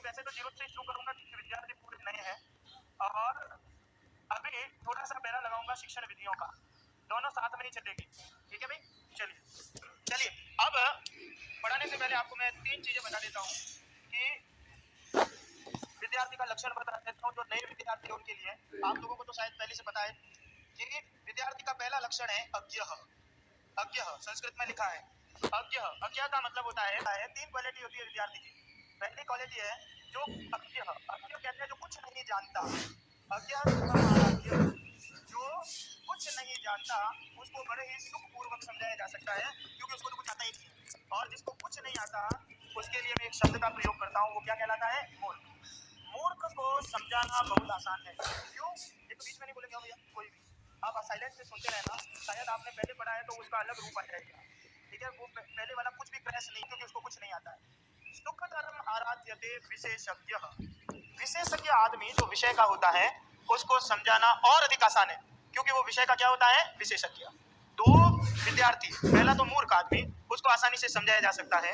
वैसे तो जीरो से शुरू करूंगा क्योंकि विद्यार्थी पूरे नए हैं और अभी थोड़ा सा पहला लगाऊंगा शिक्षण विधियों का, दोनों साथ में ही चलेगी। ठीक है भाई, चलिए अब पढ़ाने से पहले आपको मैं 3 चीजें बता देता हूँ कि विद्यार्थी का लक्षण बता देता हूँ जो नए विद्यार्थी उनके लिए। आप लोगों को तो शायद पहले से पता है कि विद्यार्थी का पहला लक्षण है अज्ञः। अज्ञः संस्कृत में लिखा है अज्ञः। अज्ञः का मतलब होता है 3 क्वालिटी होती है विद्यार्थी की। पहली क्वालिटी है जो अज्ञः। अज्ञः कहते हैं जो कुछ नहीं जानता। अज्ञः जो कुछ नहीं जानता उसको बड़े ही सुखपूर्वक समझाया जा सकता है क्योंकि उसको तो कुछ आता ही नहीं है। और जिसको कुछ नहीं आता उसके लिए मैं एक शब्द का प्रयोग करता हूँ, वो क्या कहलाता है? मूर्ख। मूर्ख को समझाना बहुत आसान है। क्यों? ये तो बीच में नहीं बोलेंगे भैया कोई भी, आप साइलेंट से सुनते रहना। शायद आपने पहले पढ़ा है तो उसका अलग रूप आ जाएगा। ठीक है, वो पहले वाला कुछ भी क्रैश नहीं क्योंकि उसको कुछ नहीं आता है। सुख धर्म आराध्यते विशेषज्ञ। विशेषज्ञ आदमी जो विषय का होता है उसको समझाना और अधिक आसान है क्योंकि वो विषय का क्या होता है? विशेषज्ञ। तो विद्यार्थी पहला तो मूर्ख आदमी, उसको आसानी से समझाया जा सकता है।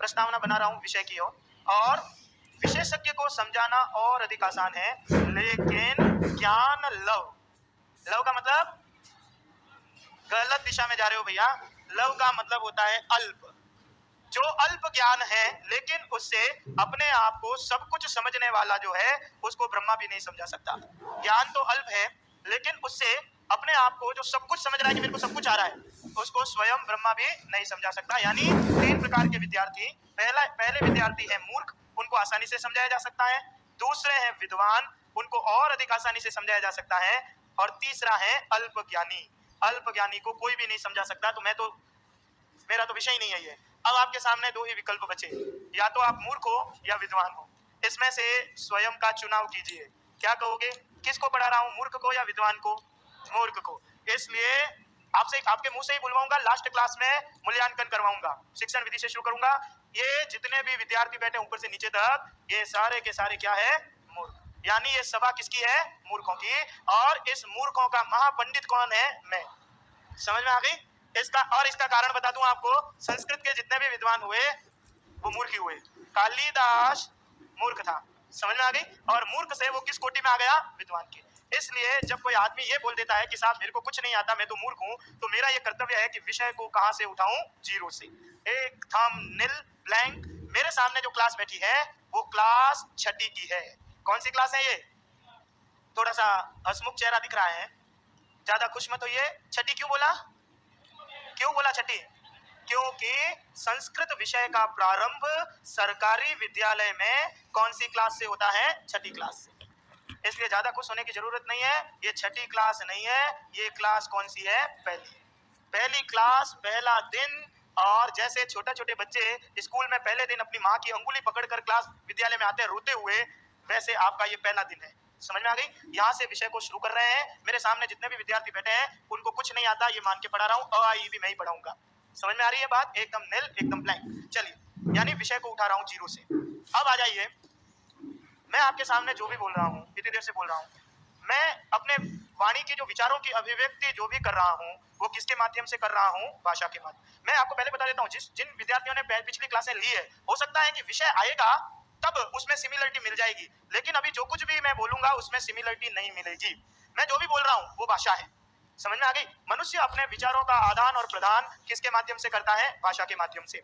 प्रस्तावना बना रहा हूं विषय की ओर। और विशेषज्ञ को समझाना और अधिक आसान है, लेकिन ज्ञान लव। लव का मतलब गलत दिशा में जा रहे हो भैया। लव का मतलब होता है अल्प। जो अल्प ज्ञान है लेकिन उससे अपने आप को सब कुछ समझने वाला जो है उसको ब्रह्मा भी नहीं समझा सकता। ज्ञान तो अल्प है लेकिन उससे अपने आप को जो सब कुछ समझ रहा है कि मेरे को सब कुछ आ रहा है उसको स्वयं ब्रह्मा भी नहीं समझा सकता। यानी 3 प्रकार के विद्यार्थी। पहले विद्यार्थी है मूर्ख, उनको आसानी से समझाया जा सकता है। दूसरे हैं विद्वान, उनको और अधिक आसानी से समझाया जा सकता है। और तीसरा है अल्प ज्ञानी। अल्प ज्ञानी को कोई भी नहीं समझा सकता। तो मेरा तो विषय ही नहीं है ये। अब आपके सामने 2 ही विकल्प बचे, या तो आप मूर्ख हो या विद्वान हो। इसमें से स्वयं का चुनाव कीजिए। क्या कहोगे? किसको पढ़ा रहा हूं, मूर्ख को या विद्वान को? मूर्ख को। इसलिए आपसे आपके मुंह से ही बुलवाऊंगा, लास्ट क्लास में मूल्यांकन करवाऊंगा। शिक्षण विधि से शुरू करूंगा। ये जितने भी विद्यार्थी बैठे ऊपर से नीचे तक, ये सारे के सारे क्या है? मूर्ख। यानी ये सभा किसकी है? मूर्खों की। और इस मूर्खों का महापंडित कौन है? मैं। समझ में आ गई? इसका कारण बता दूं आपको, संस्कृत के जितने भी विद्वान हुए वो मूर्ख ही हुए। कालिदास मूर्ख था। समझ में आ गई? और मूर्ख से वो किस कोटि में आ गया? विद्वान के। इसलिए जब कोई आदमी ये बोल देता है कि साहब मेरे को कुछ नहीं आता, मैं तो मूर्ख हूं, तो मेरा ये कर्तव्य है कि विषय को कहां से उठाऊं? जीरो से। एक थम नील ब्लैंक। मेरे सामने जो क्लास बैठी है वो क्लास 6ठी की है। कौन सी क्लास है ये? थोड़ा सा हंसमुख चेहरा दिख रहा है, ज्यादा खुश मत होइए। 6ठी क्यों बोला? क्यों बोला 6ठी? क्योंकि संस्कृत विषय का प्रारंभ सरकारी विद्यालय में कौन सी क्लास से होता है? 6ठी क्लास से। इसलिए ज्यादा खुश होने की जरूरत नहीं है। ये 6ठी क्लास नहीं है, ये क्लास कौन सी है? पहली क्लास, पहला दिन। और जैसे छोटे छोटे बच्चे स्कूल में पहले दिन अपनी माँ की अंगुली पकड़कर क्लास विद्यालय में आते हैं रोते हुए, वैसे आपका ये पहला दिन है। समझ में आ गई? यहाँ से विषय को शुरू कर रहे हैं। मेरे सामने जितने भी विद्यार्थी बैठे हैं उनको कुछ नहीं आता, ये मान के पढ़ा रहा हूँ। अ आ इ भी मैं ही पढ़ाऊंगा। समझ में आ रही है बात? एकदम नील, एकदम ब्लैंक। चलिए, यानी विषय को उठा रहा हूँ जीरो से। अब आ जाइए, मैं आपके सामने जो भी बोल रहा हूँ, इतनी देर से बोल रहा हूँ, मैं अपने वाणी की जो विचारों की अभिव्यक्ति जो भी कर रहा हूँ वो किसके माध्यम से कर रहा हूँ? भाषा के माध्यम। मैं आपको पहले बता देता हूँ, जिन विद्यार्थियों ने पिछली क्लासें ली है, हो सकता है कि विषय आएगा तब उसमें सिमिलरिटी मिल जाएगी, लेकिन अभी जो कुछ भी मैं बोलूंगा उसमें सिमिलरिटी नहीं मिलेगी। मैं जो भी बोल रहा हूँ वो भाषा है। समझ में आ गई? मनुष्य अपने विचारों का आदान और प्रदान किसके माध्यम से करता है? भाषा के माध्यम से।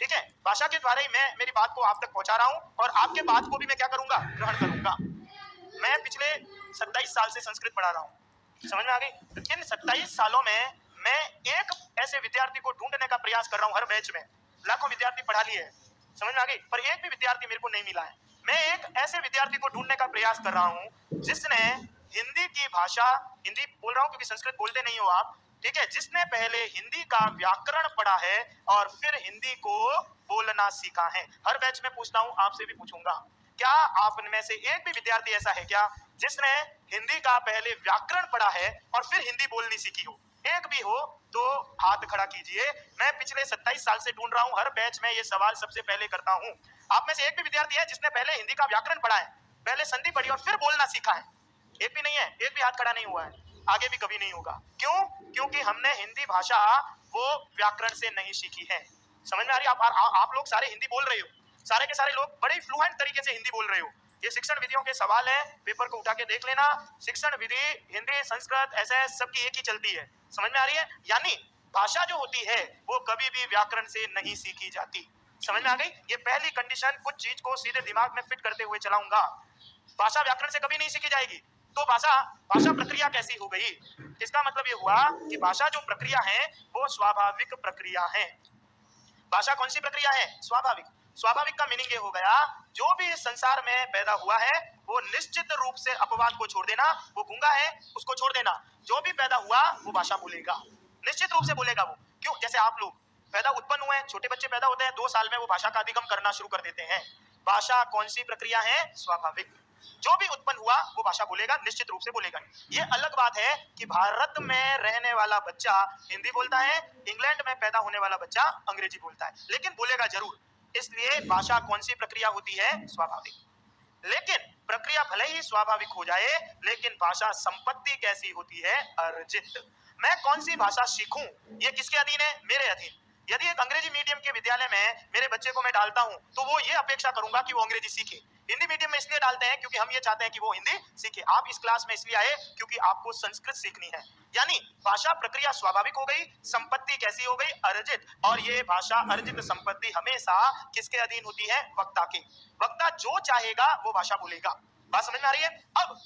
ठीक है, भाषा के द्वारा ही मैं मेरी बात को आप तक पहुंचा रहा हूं और आपके बात को भी मैं क्या करूंगा? ग्रहण करूंगा। मैं पिछले 27 साल से संस्कृत पढ़ा रहा हूं। समझ में आ गई? इन 27 सालों में मैं एक ऐसे विद्यार्थी को ढूंढने का प्रयास कर रहा हूं। हर बैच में लाखों विद्यार्थी पढ़ा लिए हैं, समझ में आ गई, पर एक भी विद्यार्थी मेरे को नहीं मिला है। मैं एक ऐसे विद्यार्थी को ढूंढने का प्रयास कर रहा हूं जिसने हिंदी की भाषा, हिंदी बोल रहा हूं क्योंकि संस्कृत बोलते नहीं हो आप, ठीक है, जिसने पहले हिंदी का व्याकरण पढ़ा है और फिर हिंदी को बोलना सीखा है। हर बैच में पूछता हूं, आपसे भी पूछूंगा, क्या आप में से एक भी विद्यार्थी ऐसा है क्या जिसने हिंदी का पहले व्याकरण पढ़ा है और फिर हिंदी बोलनी सीखी हो? एक भी हो तो हाथ खड़ा कीजिए। मैं पिछले 27 साल से ढूंढ रहा हूं, हर बैच में ये सवाल सबसे पहले करता हूं। आप में से एक भी विद्यार्थी है जिसने पहले हिंदी का व्याकरण पढ़ा है, पहले संधि पढ़ी और फिर बोलना सीखा है? एक भी नहीं है, एक भी हाथ खड़ा नहीं हुआ है, आगे भी कभी नहीं होगा। क्यों? क्योंकि हमने हिंदी भाषा वो व्याकरण से नहीं सीखी है। समझ में आ रही है? आप लोग सारे हिंदी बोल रहे हो, सारे के सारे लोग बड़े फ्लुएंट तरीके से हिंदी बोल रहे हो। ये शिक्षण विधियों के सवाल है, पेपर को उठा के देख लेना। शिक्षण विधि हिंदी, संस्कृत, ऐसे सबकी एक ही चलती है, समझ में आ रही है? यानी भाषा जो होती है वो कभी भी व्याकरण से नहीं सीखी जाती। समझ में आ गई? ये पहली कंडीशन। कुछ चीज को सीधे दिमाग में फिट करते हुए चलाऊंगा। भाषा व्याकरण से कभी नहीं सीखी जाएगी। तो भाषा प्रक्रिया कैसी हो गई? इसका मतलब ये हुआ कि भाषा जो प्रक्रिया है वो स्वाभाविक प्रक्रिया है। भाषा कौन सी प्रक्रिया है? स्वाभाविक। स्वाभाविक का मीनिंग ये हो गया, जो भी इस संसार में पैदा हुआ है वो निश्चित रूप से अपवाद को छोड़ देना, वो गूंगा है उसको छोड़ देना, जो भी पैदा हुआ वो भाषा बोलेगा, निश्चित रूप से बोलेगा वो। क्यों? जैसे आप लोग पैदा उत्पन्न हुए हैं, छोटे बच्चे पैदा होते हैं, 2 साल में वो भाषा का अधिगम करना शुरू कर देते हैं। भाषा कौन सी प्रक्रिया है? स्वाभाविक। जो भी उत्पन्न हुआ वो भाषा बोलेगा, निश्चित रूप से बोलेगा। ये अलग बात है कि भारत में रहने वाला बच्चा हिंदी बोलता है, इंग्लैंड में पैदा होने वाला बच्चा अंग्रेजी बोलता है, लेकिन बोलेगा जरूर। इसलिए भाषा कौन सी प्रक्रिया होती है? स्वाभाविक। लेकिन प्रक्रिया भले ही स्वाभाविक हो जाए, लेकिन भाषा संपत्ति कैसी होती है? अर्जित। मैं कौन सी भाषा सीखूं, ये किसके अधीन है? मेरे अधीन। यदि एक अंग्रेजी मीडियम के विद्यालय में मेरे बच्चे को मैं डालता हूं तो वो ये अपेक्षा करूंगा कि वो अंग्रेजी सीखे। हिंदी मीडियम में इसलिए डालते हैं क्योंकि हम ये चाहते हैं कि वो हिंदी सीखे। आप इस क्लास में इसलिए आए क्योंकि आपको संस्कृत सीखनी है। यानी भाषा प्रक्रिया स्वाभाविक हो गई, संपत्ति कैसी हो गई? अर्जित। और ये भाषा अर्जित संपत्ति हमेशा किसके अधीन होती है? वक्ता के। वक्ता जो चाहेगा वो भाषा बोलेगा। बात समझ में आ रही है? अब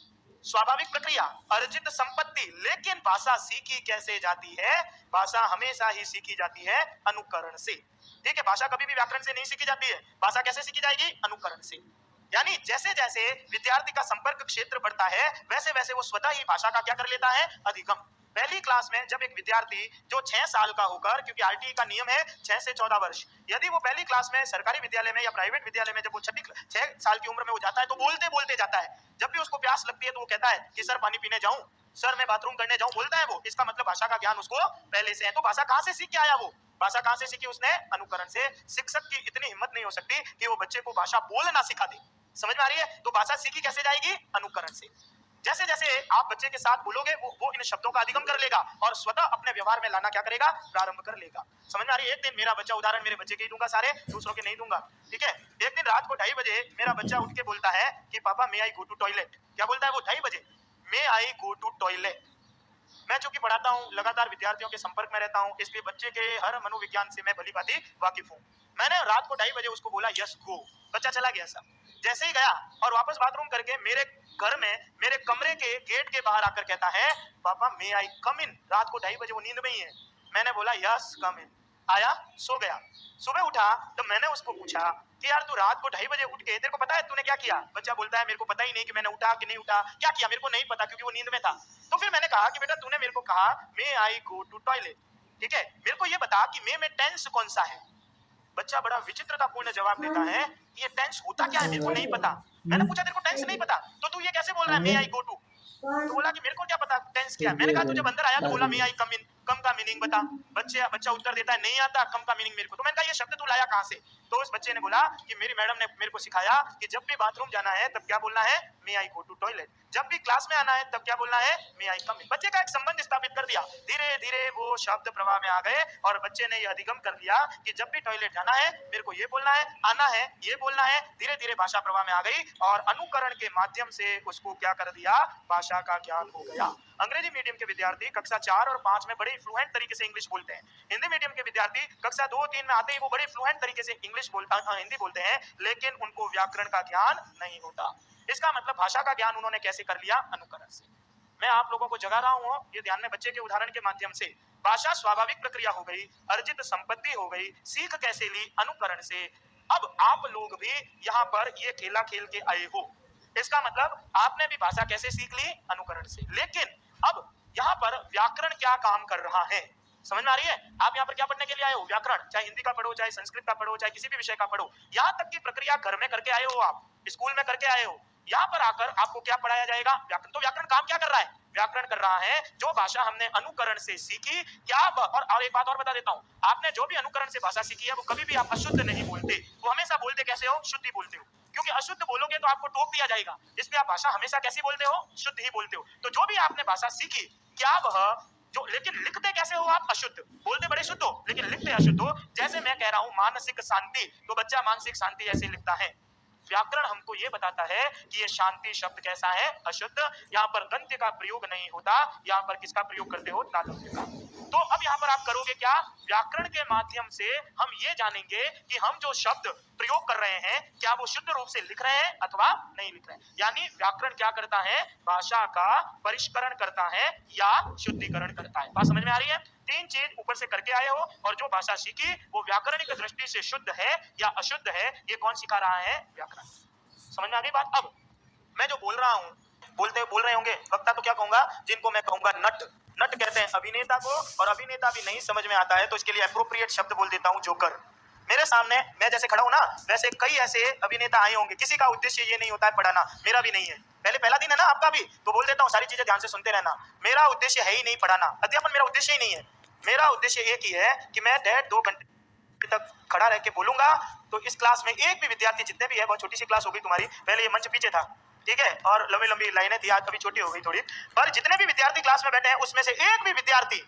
स्वाभाविक प्रक्रिया, अर्जित संपत्ति, लेकिन भाषा सीखी कैसे जाती है? भाषा हमेशा ही सीखी जाती है अनुकरण से। ठीक है, भाषा कभी भी व्याकरण से नहीं सीखी जाती है। भाषा कैसे सीखी जाएगी? अनुकरण से। यानी जैसे जैसे विद्यार्थी का संपर्क क्षेत्र बढ़ता है वैसे वैसे वो स्वतः ही भाषा का क्या कर लेता है? अधिगम। पहली क्लास में जब एक विद्यार्थी जो 6 साल का होकर, क्योंकि आरटीई का नियम है 6 से 14 वर्ष, यदि वो पहली क्लास में सरकारी विद्यालय में या प्राइवेट विद्यालय में जब वो 6 साल की उम्र में वो जाता है तो बोलते बोलते जाता है। जब भी उसको प्यास लगती है तो वो कहता है कि सर पानी पीने जाऊं, सर मैं बाथरूम करने जाऊं, बोलता है वो। इसका मतलब भाषा का ज्ञान उसको पहले से है। तो भाषा कहां से सीख के आया वो? भाषा कहां से सीखी उसने? अनुकरण से। शिक्षक की इतनी हिम्मत नहीं हो सकती कि वो बच्चे को भाषा बोलना सिखा दे। समझ में आ रही है? तो भाषा सीखी कैसे जाएगी? अनुकरण से। जैसे जैसे आप बच्चे के साथ बोलोगे वो इन शब्दों का अधिगम कर लेगा और स्वतः अपने व्यवहार में लाना क्या करेगा? प्रारंभ कर लेगा। समझ में आ रही है? एक दिन मेरा बच्चा, उदाहरण मेरे बच्चे के ही दूंगा, सारे दूसरों के नहीं दूंगा, ठीक है? एक दिन रात को 2:30 बजे मेरा बच्चा उठ के बोलता है कि पापा मे आई गो टू टॉयलेट। क्या बोलता है वो? 2:30 बजे मे आई गो टू टॉयलेट। मैं चूंकि पढ़ाता हूँ, लगातार विद्यार्थियों के संपर्क में रहता हूँ, इसलिए बच्चे के हर मनोविज्ञान से मैं भली भांति वाकिफ हूँ। मैंने रात को 2:30 बजे उसको बोला यस गो। बच्चा चला गया सर। जैसे ही गया और वापस बाथरूम करके मेरे घर में मेरे कमरे के गेट के बाहर आकर कहता है पापा मे आई कम इन। रात को 2:30 बजे वो नींद में ही है। मैंने बोला यस कम इन। आया, सो गया। सुबह उठा तो मैंने उसको पूछा कि यार तू रात को 2:30 बजे उठ के, तेरे को पता है तूने क्या किया? बच्चा बोलता है मेरे को पता ही नहीं कि मैंने उठा कि नहीं उठा, क्या किया मेरे को नहीं पता क्योंकि वो नींद में था। तो फिर मैंने कहा कि बेटा तूने मेरे को कहा मे आई गो टू टॉयलेट, ठीक है, मेरे को ये बता कि मे में टेंस कौन सा है? बच्चा बड़ा विचित्रतापूर्ण जवाब देता है कि ये टेंस होता क्या है मेरे को नहीं पता। मैंने पूछा तेरे को टेंस नहीं पता तो तू ये कैसे बोल रहा है मे आई गो टू? तो बोला कि मेरे को क्या पता टेंस क्या है। मैंने कहा तू जब अंदर आया तो बोला मे आई कम इन, कम का मीनिंग बता। बच्चा उत्तर देता है नहीं आता, कम का मीनिंग मेरे को। तो मैंने कहा ये शब्द तू लाया कहां से? तो उस बच्चे ने बोला कि मेरी मैडम ने मेरे को सिखाया कि जब भी बाथरूम जाना है तब क्या बोलना है? मे आई गो टू टॉयलेट। जब भी क्लास में आना है तब क्या बोलना है? मे आई कम इन। बच्चे का एक संबंध स्थापित कर दिया। धीरे धीरे वो शब्द प्रवाह में आ गए और बच्चे ने यह अधिगम कर लिया कि जब भी टॉयलेट जाना है मेरे को ये बोलना है, आना है ये बोलना है। धीरे धीरे भाषा प्रवाह में आ गई और अनुकरण के माध्यम से उसको क्या कर दिया? भाषा का ज्ञान हो गया। अंग्रेजी मीडियम के विद्यार्थी कक्षा 4 और 5 में बड़े फ्लुएंट तरीके से इंग्लिश बोलते हैं। हिंदी मीडियम के विद्यार्थी कक्षा 2-3 में आते ही वो बड़े फ्लुएंट तरीके से हिंदी बोलते हैं, लेकिन उनको व्याकरण का ज्ञान नहीं होता। इसका मतलब भाषा का ज्ञान उन्होंने कैसे कर लिया? अनुकरण से। मैं आप लोगों को जगा रहा हूं ये ध्यान में बच्चे के उदाहरण के माध्यम से। भाषा स्वाभाविक प्रक्रिया हो गई, अर्जित संपत्ति हो गई, सीख कैसे ली? अनुकरण से। अब आप लोग भी यहाँ पर ये खेला खेल के आए हो। इसका मतलब आपने भी भाषा कैसे सीख ली? अनुकरण से। लेकिन अब यहाँ पर व्याकरण क्या काम कर रहा है? समझ में आ रही है? आप यहाँ पर क्या पढ़ने के लिए आए हो? व्याकरण। चाहे हिंदी का पढ़ो, चाहे संस्कृत का पढ़ो, चाहे किसी भी विषय का पढ़ो, यहाँ तक की प्रक्रिया घर में करके आए हो, आप स्कूल में करके आए हो। यहाँ पर आकर आपको क्या पढ़ाया जाएगा? व्याकरण। तो व्याकरण काम क्या कर रहा है? व्याकरण कर रहा है जो भाषा हमने अनुकरण से सीखी। क्या और एक बात और बता देता हूँ, आपने जो भी अनुकरण से भाषा सीखी है वो कभी भी आप अशुद्ध नहीं बोलते। वो हमेशा बोलते कैसे हो? शुद्ध ही बोलते हो, क्योंकि अशुद्ध बोलोगे तो आपको टोक दिया जाएगा। इसलिए आप भाषा हमेशा कैसी बोलते हो? शुद्ध ही बोलते हो। तो जो भी आपने भाषा सीखी, क्या वह जो, लेकिन लिखते कैसे हो आप? अशुद्ध। बोलते बड़े शुद्ध हो लेकिन लिखते अशुद्ध हो। जैसे मैं कह रहा हूं मानसिक शांति, तो बच्चा मानसिक शांति ऐसे लिखता है। व्याकरण हमको ये बताता है कि ये शांति शब्द कैसा है? अशुद्ध। यहाँ पर दंत्य का प्रयोग नहीं होता, यहाँ पर किसका प्रयोग करते हो? तालव्य का। तो अब यहाँ पर आप करोगे क्या? व्याकरण के माध्यम से हम ये जानेंगे कि हम जो शब्द प्रयोग कर रहे हैं क्या वो शुद्ध रूप से लिख रहे हैं अथवा नहीं लिख रहे हैं। यानी व्याकरण क्या करता है? भाषा का परिष्करण करता है या शुद्धिकरण करता है। बात समझ में आ रही है? तीन चीज ऊपर से करके आए हो और जो भाषा सीखी वो व्याकरणिक दृष्टि से शुद्ध है या अशुद्ध है, ये कौन सिखा रहा है? व्याकरण। समझ में आ गई बात? अब मैं जो बोल रहा हूं, बोल रहे होंगे वक्ता तो क्या कहूंगा, जिनको मैं कहूंगा नट। नट कहते हैं अभिनेता को, और अभिनेता भी नहीं समझ में आता है तो इसके लिए एप्रोप्रिएट शब्द बोल देता हूं, जोकर। मेरे सामने मैं जैसे खड़ा हूं ना, वैसे कई ऐसे अभिनेता आए होंगे, किसी का उद्देश्य ये नहीं होता है पढ़ाना, मेरा भी नहीं है। पहला दिन है ना आपका भी, तो बोल देता हूं सारी चीजें ध्यान से सुनते रहना। मेरा उद्देश्य है ही नहीं पढ़ाना, अध्यापन मेरा उद्देश्य ही नहीं है। मेरा उद्देश्य एक ही है कि मैं 1.5-2 घंटे तक खड़ा रह के बोलूंगा, तो इस क्लास में एक भी विद्यार्थी, जितने भी है, बहुत छोटी सी क्लास होगी तुम्हारी, पहले ये मंच पीछे था, ठीक है, और लंबी लंबी लाइनें थी, आज कभी छोटी हो गई थोड़ी, पर जितने भी विद्यार्थी क्लास में बैठे हैं उसमें से एक भी विद्यार्थी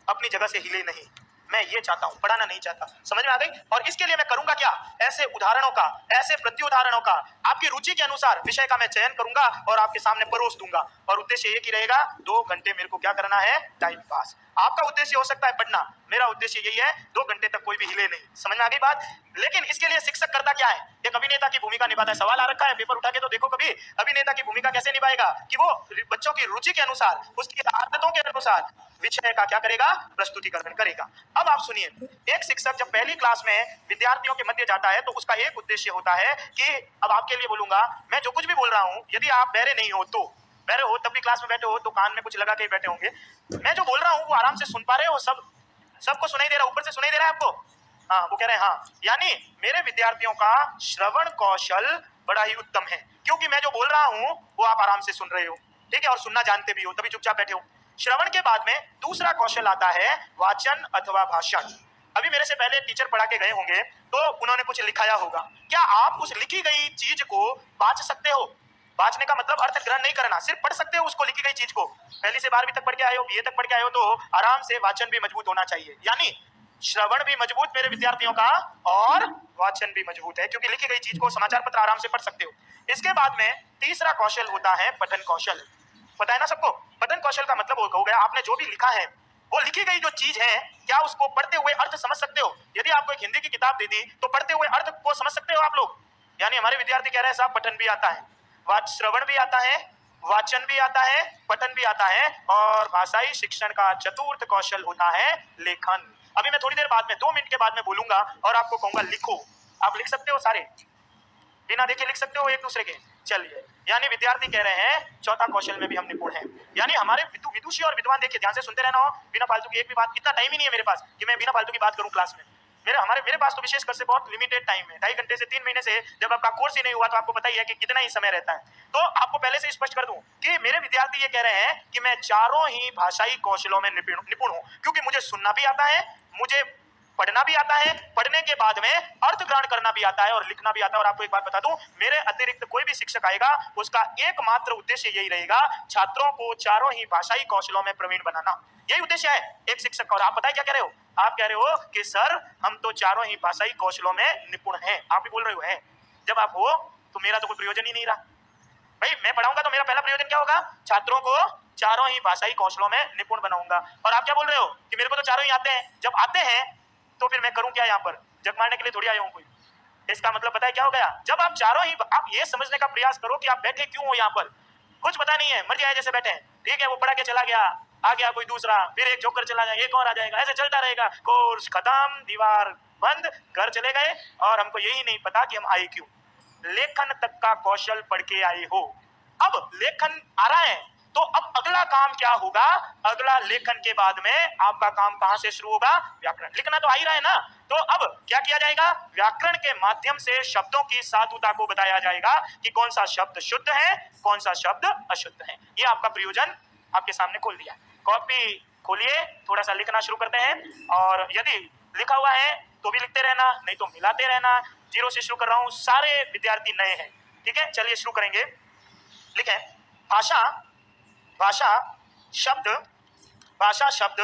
अपनी जगह से हिले नहीं। मैं ये चाहता हूं, पढ़ाना नहीं चाहता। समझ में आ गई? और इसके लिए मैं करूंगा क्या? ऐसे उदाहरणों का, ऐसे प्रत्युदाहरणों का, आपकी रुचि के अनुसार विषय का मैं चयन करूंगा और आपके सामने परोस दूंगा। और उद्देश्य एक ही रहेगा, 2 घंटे मेरे को क्या करना है? Time pass. आपका उद्देश्य हो सकता है पढ़ना, मेरा उद्देश्य यही है 2 घंटे तक कोई भी हिले नहीं। समझ में आ गई बात? लेकिन इसके लिए शिक्षक करता क्या है? एक अभिनेता की भूमिका निभाता है। सवाल आ रखा है, पेपर उठा के तो देखो कभी, अभिनेता की भूमिका कैसे निभाएगा? कि वो बच्चों की रुचि के अनुसार, उसकी आदतों के अनुसार विषय का क्या करेगा? प्रस्तुतिकरण करेगा। अब आप सुनिए, एक शिक्षक जब पहली क्लास में विद्यार्थियों के मध्य जाता है तो उसका एक उद्देश्य होता है कि, अब आपके लिए बोलूंगा, मैं जो कुछ भी बोल रहा हूं, यदि आप बहरे नहीं हो तो, बहरे हो तब भी क्लास में बैठे हो तो कान में कुछ लगा के बैठे होंगे, मैं जो बोल रहा हूं वो आराम से सुन पा रहे हो? सबको सुनाई दे रहा है? ऊपर से सुनाई दे रहा है आपको? हाँ, वो कह रहे हैं हाँ। यानी मेरे विद्यार्थियों का श्रवण कौशल बड़ा ही उत्तम है, क्योंकि मैं जो बोल रहा हूं वो आप आराम से सुन रहे हो, ठीक है, और सुनना जानते भी हो, तभी चुपचाप बैठे हो। श्रवण के बाद में दूसरा कौशल आता है वाचन अथवा भाषण। अभी मेरे से पहले टीचर पढ़ा के गए होंगे तो उन्होंने कुछ लिखाया होगा, क्या आप उस लिखी गई चीज को बाच सकते हो? बाचने का मतलब अर्थ ग्रहण नहीं करना, सिर्फ पढ़ सकते हो उसको, लिखी गई चीज को। पहली से 12वीं तक पढ़ के आए हो, बीए तक पढ़ के आए हो, तो आराम से वाचन भी मजबूत होना चाहिए। यानी श्रवण भी मजबूत मेरे विद्यार्थियों का और वाचन भी मजबूत है, क्योंकि लिखी गई चीज को, समाचार पत्र आराम से पढ़ सकते हो। इसके बाद में तीसरा कौशल होता है पठन कौशल। पता है ना सबको? पठन कौशल का मतलब हो गया, आपने जो भी लिखा है, वो लिखी गई जो चीज है, क्या उसको पढ़ते हुए अर्थ समझ सकते हो? यदि आपको एक हिंदी की किताब दे दी तो पढ़ते हुए अर्थ को समझ सकते हो आप लोग? यानी हमारे विद्यार्थी कह रहे हैं साहब पठन भी आता है, श्रवण भी आता है, वाचन भी आता है, पठन भी आता है, और भाषाई शिक्षण का चतुर्थ कौशल होता है लेखन। अभी मैं थोड़ी देर बाद में, 2 मिनट के बाद में बोलूंगा और आपको कहूंगा लिखो। आप लिख सकते हो सारे, बिना देखे लिख सकते हो एक दूसरे के। चलिए, यानी विद्यार्थी कह रहे हैं चौथा कौशल में भी हम निपुण हैं। यानी हमारे विदुषी और विद्वान, देखिए ध्यान से सुनते रहना हो, बिना फालतू की एक भी बात, इतना टाइम ही नहीं है मेरे पास कि मैं बिना फालतू की बात करूं क्लास में। मेरे पास तो विशेषकर से बहुत लिमिटेड टाइम है, 2.5 घंटे से 3 महीने से, जब आपका कोर्स ही नहीं हुआ तो आपको पता ही है कि कितना ही समय रहता है। तो आपको पहले से स्पष्ट कर दूं कि मेरे विद्यार्थी ये कह रहे हैं कि मैं चारों ही भाषाई कौशलों में निपुण हूं, क्योंकि मुझे सुनना भी आता है, मुझे पढ़ना भी आता है, पढ़ने के बाद में अर्थ ग्रहण करना भी आता है और लिखना भी आता है। और आपको एक बात बता दूं, मेरे अतिरिक्त कोई भी शिक्षक आएगा उसका एकमात्र उद्देश्य यही रहेगा, छात्रों को चारों ही भाषाई कौशलों में प्रवीण बनाना। यही उद्देश्य है एक शिक्षक का। और आप बताइए क्या कह रहे हो? आप कह रहे हो कि सर हम तो चारों ही भाषाई कौशलों में निपुण हैं। आप भी बोल रहे हो है। जब आप हो तो मेरा तो कोई प्रयोजन ही नहीं रहा भाई। मैं पढ़ाऊंगा तो मेरा पहला प्रयोजन क्या होगा? छात्रों को चारों ही भाषाई कौशलों में निपुण बनाऊंगा। और आप क्या बोल रहे हो कि मेरे को तो चारों ही आते हैं। जब आते हैं तो फिर मैं करूं क्या? यहाँ पर जग मारने के लिए थोड़ी आया हूं कोई। इसका मतलब पता है क्या हो गया? जब आप चारों ही, आप ये समझने का प्रयास करो कि आप बैठे क्यों हो यहाँ पर। कुछ पता नहीं है, मर जाए जैसे बैठे हैं, ठीक है, वो पढ़ा के चला गया, आ गया कोई दूसरा, फिर एक जोकर चला जाए, एक और आ जाएगा, ऐसे चलता रहेगा। कोर्स खत्म, दीवार बंद, घर चले गए, और हमको यही नहीं पता कि हम आए क्यों। लेखन तक का कौशल पढ़ के आए हो, अब लेखन आ रहा है, तो अब अगला काम क्या होगा? अगला लेखन के बाद में आपका काम कहां से शुरू होगा? व्याकरण। लिखना तो आ ही रहा है ना, तो अब क्या किया जाएगा? व्याकरण के माध्यम से शब्दों की साधुता को बताया जाएगा कि कौन सा शब्द शुद्ध है, कौन सा शब्द अशुद्ध है। ये आपका प्रयोजन आपके सामने खोल दिया। कॉपी खोलिए, थोड़ा सा लिखना शुरू करते हैं, और यदि लिखा हुआ है तो भी लिखते रहना, नहीं तो मिलाते रहना। 0 से शुरू कर रहा हूं, सारे विद्यार्थी नए हैं, ठीक है। चलिए शुरू करेंगे। लिखें भाषा, भाषा शब्द भाषा शब्द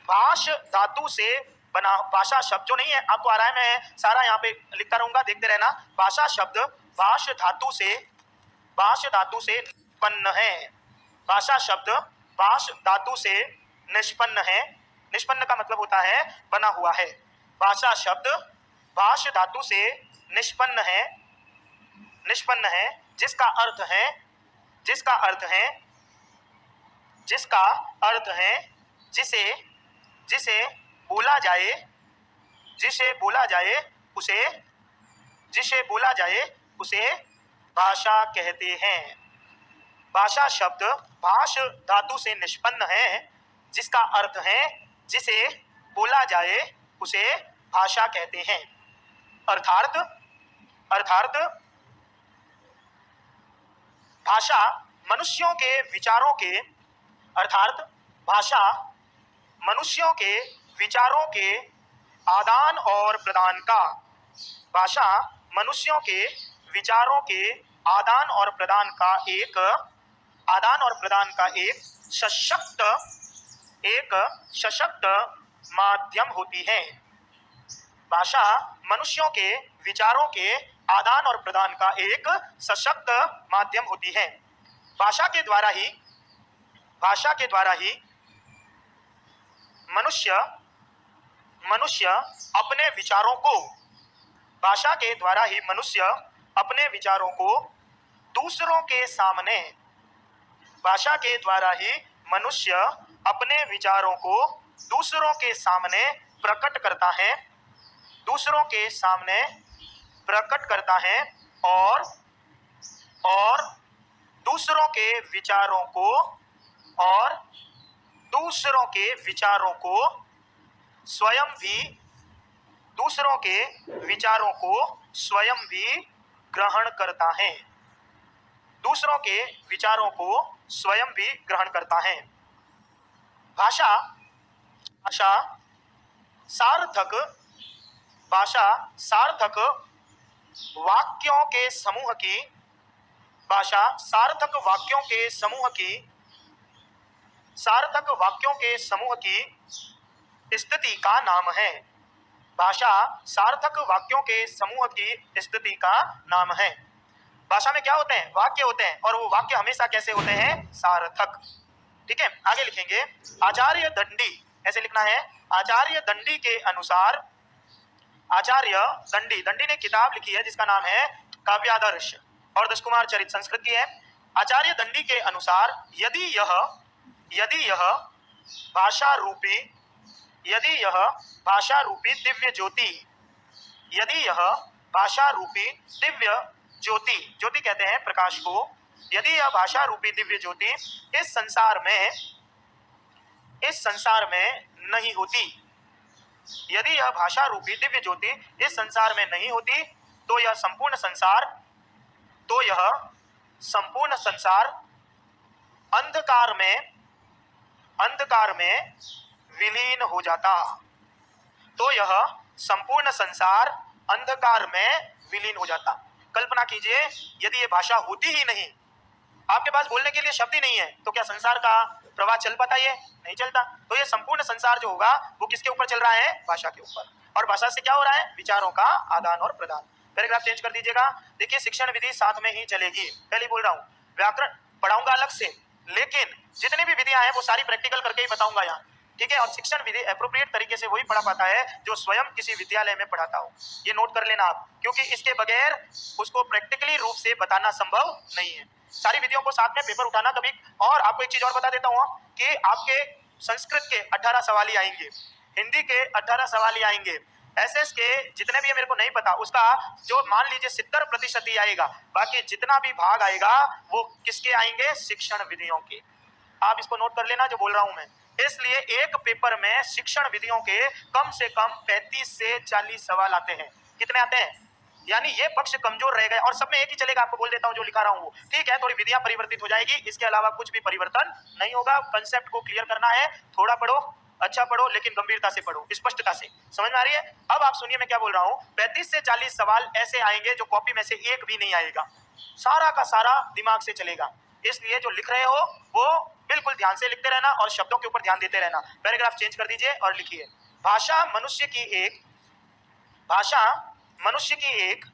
भाष धातु से बना, भाषा शब्द जो नहीं है आपको आ रहा है, मैं सारा यहाँ पे लिखता रहूंगा, देखते रहना। भाषा शब्द भाष धातु से निष्पन्न है। भाषा शब्द भाष धातु से निष्पन्न है। निष्पन्न का मतलब होता है बना हुआ है। भाषा शब्द भाष धातु से निष्पन्न है, जिसका अर्थ है जिसे बोला जाए उसे भाषा कहते हैं। भाषा शब्द भाष धातु से निष्पन्न है, जिसका अर्थ है जिसे बोला जाए उसे भाषा कहते हैं। अर्थात भाषा मनुष्यों के विचारों के आदान और प्रदान का एक सशक्त माध्यम होती है। भाषा मनुष्यों के विचारों के आदान और प्रदान का एक सशक्त माध्यम होती है। भाषा के द्वारा ही मनुष्य अपने विचारों को दूसरों के सामने प्रकट करता है और दूसरों के विचारों को स्वयं भी ग्रहण करता है। भाषा सार्थक वाक्यों के समूह की स्थिति का नाम है। भाषा सार्थक वाक्यों के समूह की स्थिति का नाम है। भाषा में क्या होते हैं? वाक्य होते हैं, और वो वाक्य हमेशा कैसे होते हैं? सार्थक। ठीक है, आगे लिखेंगे। आचार्य दंडी, ऐसे लिखना है। आचार्य दंडी के अनुसार, दंडी ने किताब लिखी है जिसका नाम है काव्यादर्श और दश कुमार चरित, संस्कृत की है। आचार्य दंडी के अनुसार यदि यह भाषा रूपी दिव्य ज्योति कहते हैं प्रकाश को, यदि यह भाषा रूपी दिव्य ज्योति इस संसार में नहीं होती, यदि यह भाषा रूपी दिव्य ज्योति इस संसार में नहीं होती, तो यह संपूर्ण संसार अंधकार में विलीन हो जाता। तो यह संपूर्ण संसार अंधकार में विलीन हो जाता। कल्पना कीजिए, यदि ये भाषा होती ही नहीं, आपके पास बोलने के लिए शब्द ही नहीं है, तो क्या संसार का प्रवाह चल पाता? ये नहीं चलता। तो ये संपूर्ण संसार जो होगा वो किसके ऊपर चल रहा है? भाषा के ऊपर। और भाषा से क्या हो रहा है? विचारों का आदान और प्रदान। पैराग्राफ चेंज कर दीजिएगा। देखिए, शिक्षण विधि साथ में ही चलेगी। पहले बोल रहा हूँ, व्याकरण पढ़ाऊंगा अलग से, लेकिन जितनी भी विधियां हैं वो सारी प्रैक्टिकल करके ही बताऊंगा यहाँ। ठीक है, और शिक्षण विधि एप्रोप्रिएट तरीके से वही पढ़ा पाता है जो स्वयं किसी विद्यालय में पढ़ाता हो। ये नोट कर लेना आप, क्योंकि इसके बगैर उसको प्रैक्टिकली रूप से बताना संभव नहीं है। सारी विधियों को साथ में पेपर उठाना कभी। और आपको एक चीज और बता देता हूँ कि आपके संस्कृत के 18 सवाल ही आएंगे, हिंदी के 18 सवाल ही आएंगे, एसएस के जितने भी है मेरे को नहीं पता, उसका जो मान लीजिए 70% ही आएगा। बाकी जितना भी भाग आएगा वो किसके आएंगे? शिक्षण विधियों के। आप इसको नोट कर लेना जो बोल रहा हूं मैं। इसलिए एक पेपर में शिक्षण विधियों के कम से कम 35 से 40 सवाल आते हैं। कितने आते हैं? यानी ये पक्ष कमजोर रह गए, और सब में एक ही चलेगा। आपको बोल देता हूं जो लिखा रहा हूं वो ठीक है, थोड़ी विधियां परिवर्तित हो जाएगी, इसके अलावा कुछ भी परिवर्तन नहीं होगा। कंसेप्ट को क्लियर करना है, थोड़ा पढ़ो, अच्छा पढ़ो, लेकिन गंभीरता से पढ़ो, स्पष्टता से। समझ में आ रही है? अब आप सुनिए मैं क्या बोल रहा हूं। 35 से 40 सवाल ऐसे आएंगे जो कॉपी में से एक भी नहीं आएगा, सारा का सारा दिमाग से चलेगा। इसलिए जो लिख रहे हो वो बिल्कुल ध्यान से लिखते रहना और शब्दों के ऊपर ध्यान देते रहना। पैराग्राफ चेंज कर दीजिए और लिखिए, भाषा मनुष्य की एक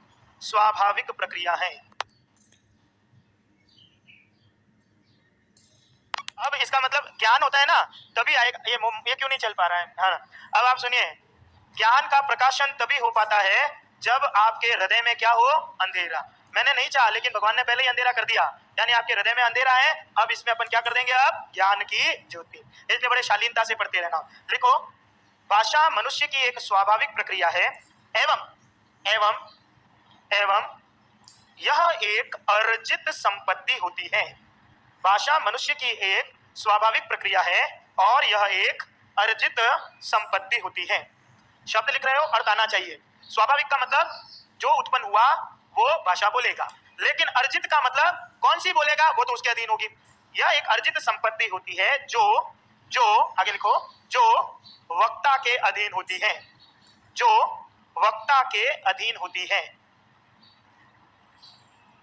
स्वाभाविक प्रक्रिया है। अब इसका मतलब ज्ञान होता है ना, तभी आएगा। ये क्यों नहीं चल पा रहा है? हाँ, अब आप सुनिए, ज्ञान का प्रकाशन तभी हो पाता है जब आपके हृदय में क्या हो? अंधेरा। मैंने नहीं चाहा, लेकिन भगवान ने पहले ही अंधेरा कर दिया, यानी आपके हृदय में अंधेरा है। अब इसमें अपन क्या कर देंगे? अब ज्ञान की ज्योति। इसलिए बड़े शालीनता से पढ़ते रहना। लिखो, भाषा मनुष्य की एक स्वाभाविक प्रक्रिया है एवं एवं एवं यह एक अर्जित संपत्ति होती है। भाषा मनुष्य की एक स्वाभाविक प्रक्रिया है और यह एक अर्जित संपत्ति होती है। शब्द लिख रहे हो, अर्थ आना चाहिए। स्वाभाविक का मतलब जो उत्पन्न हुआ वो भाषा बोलेगा, लेकिन अर्जित का मतलब कौन सी बोलेगा? वो तो उसके अधीन होगी। यह एक अर्जित संपत्ति होती है जो आगे लिखो, जो वक्ता के अधीन होती है, जो वक्ता के अधीन होती है।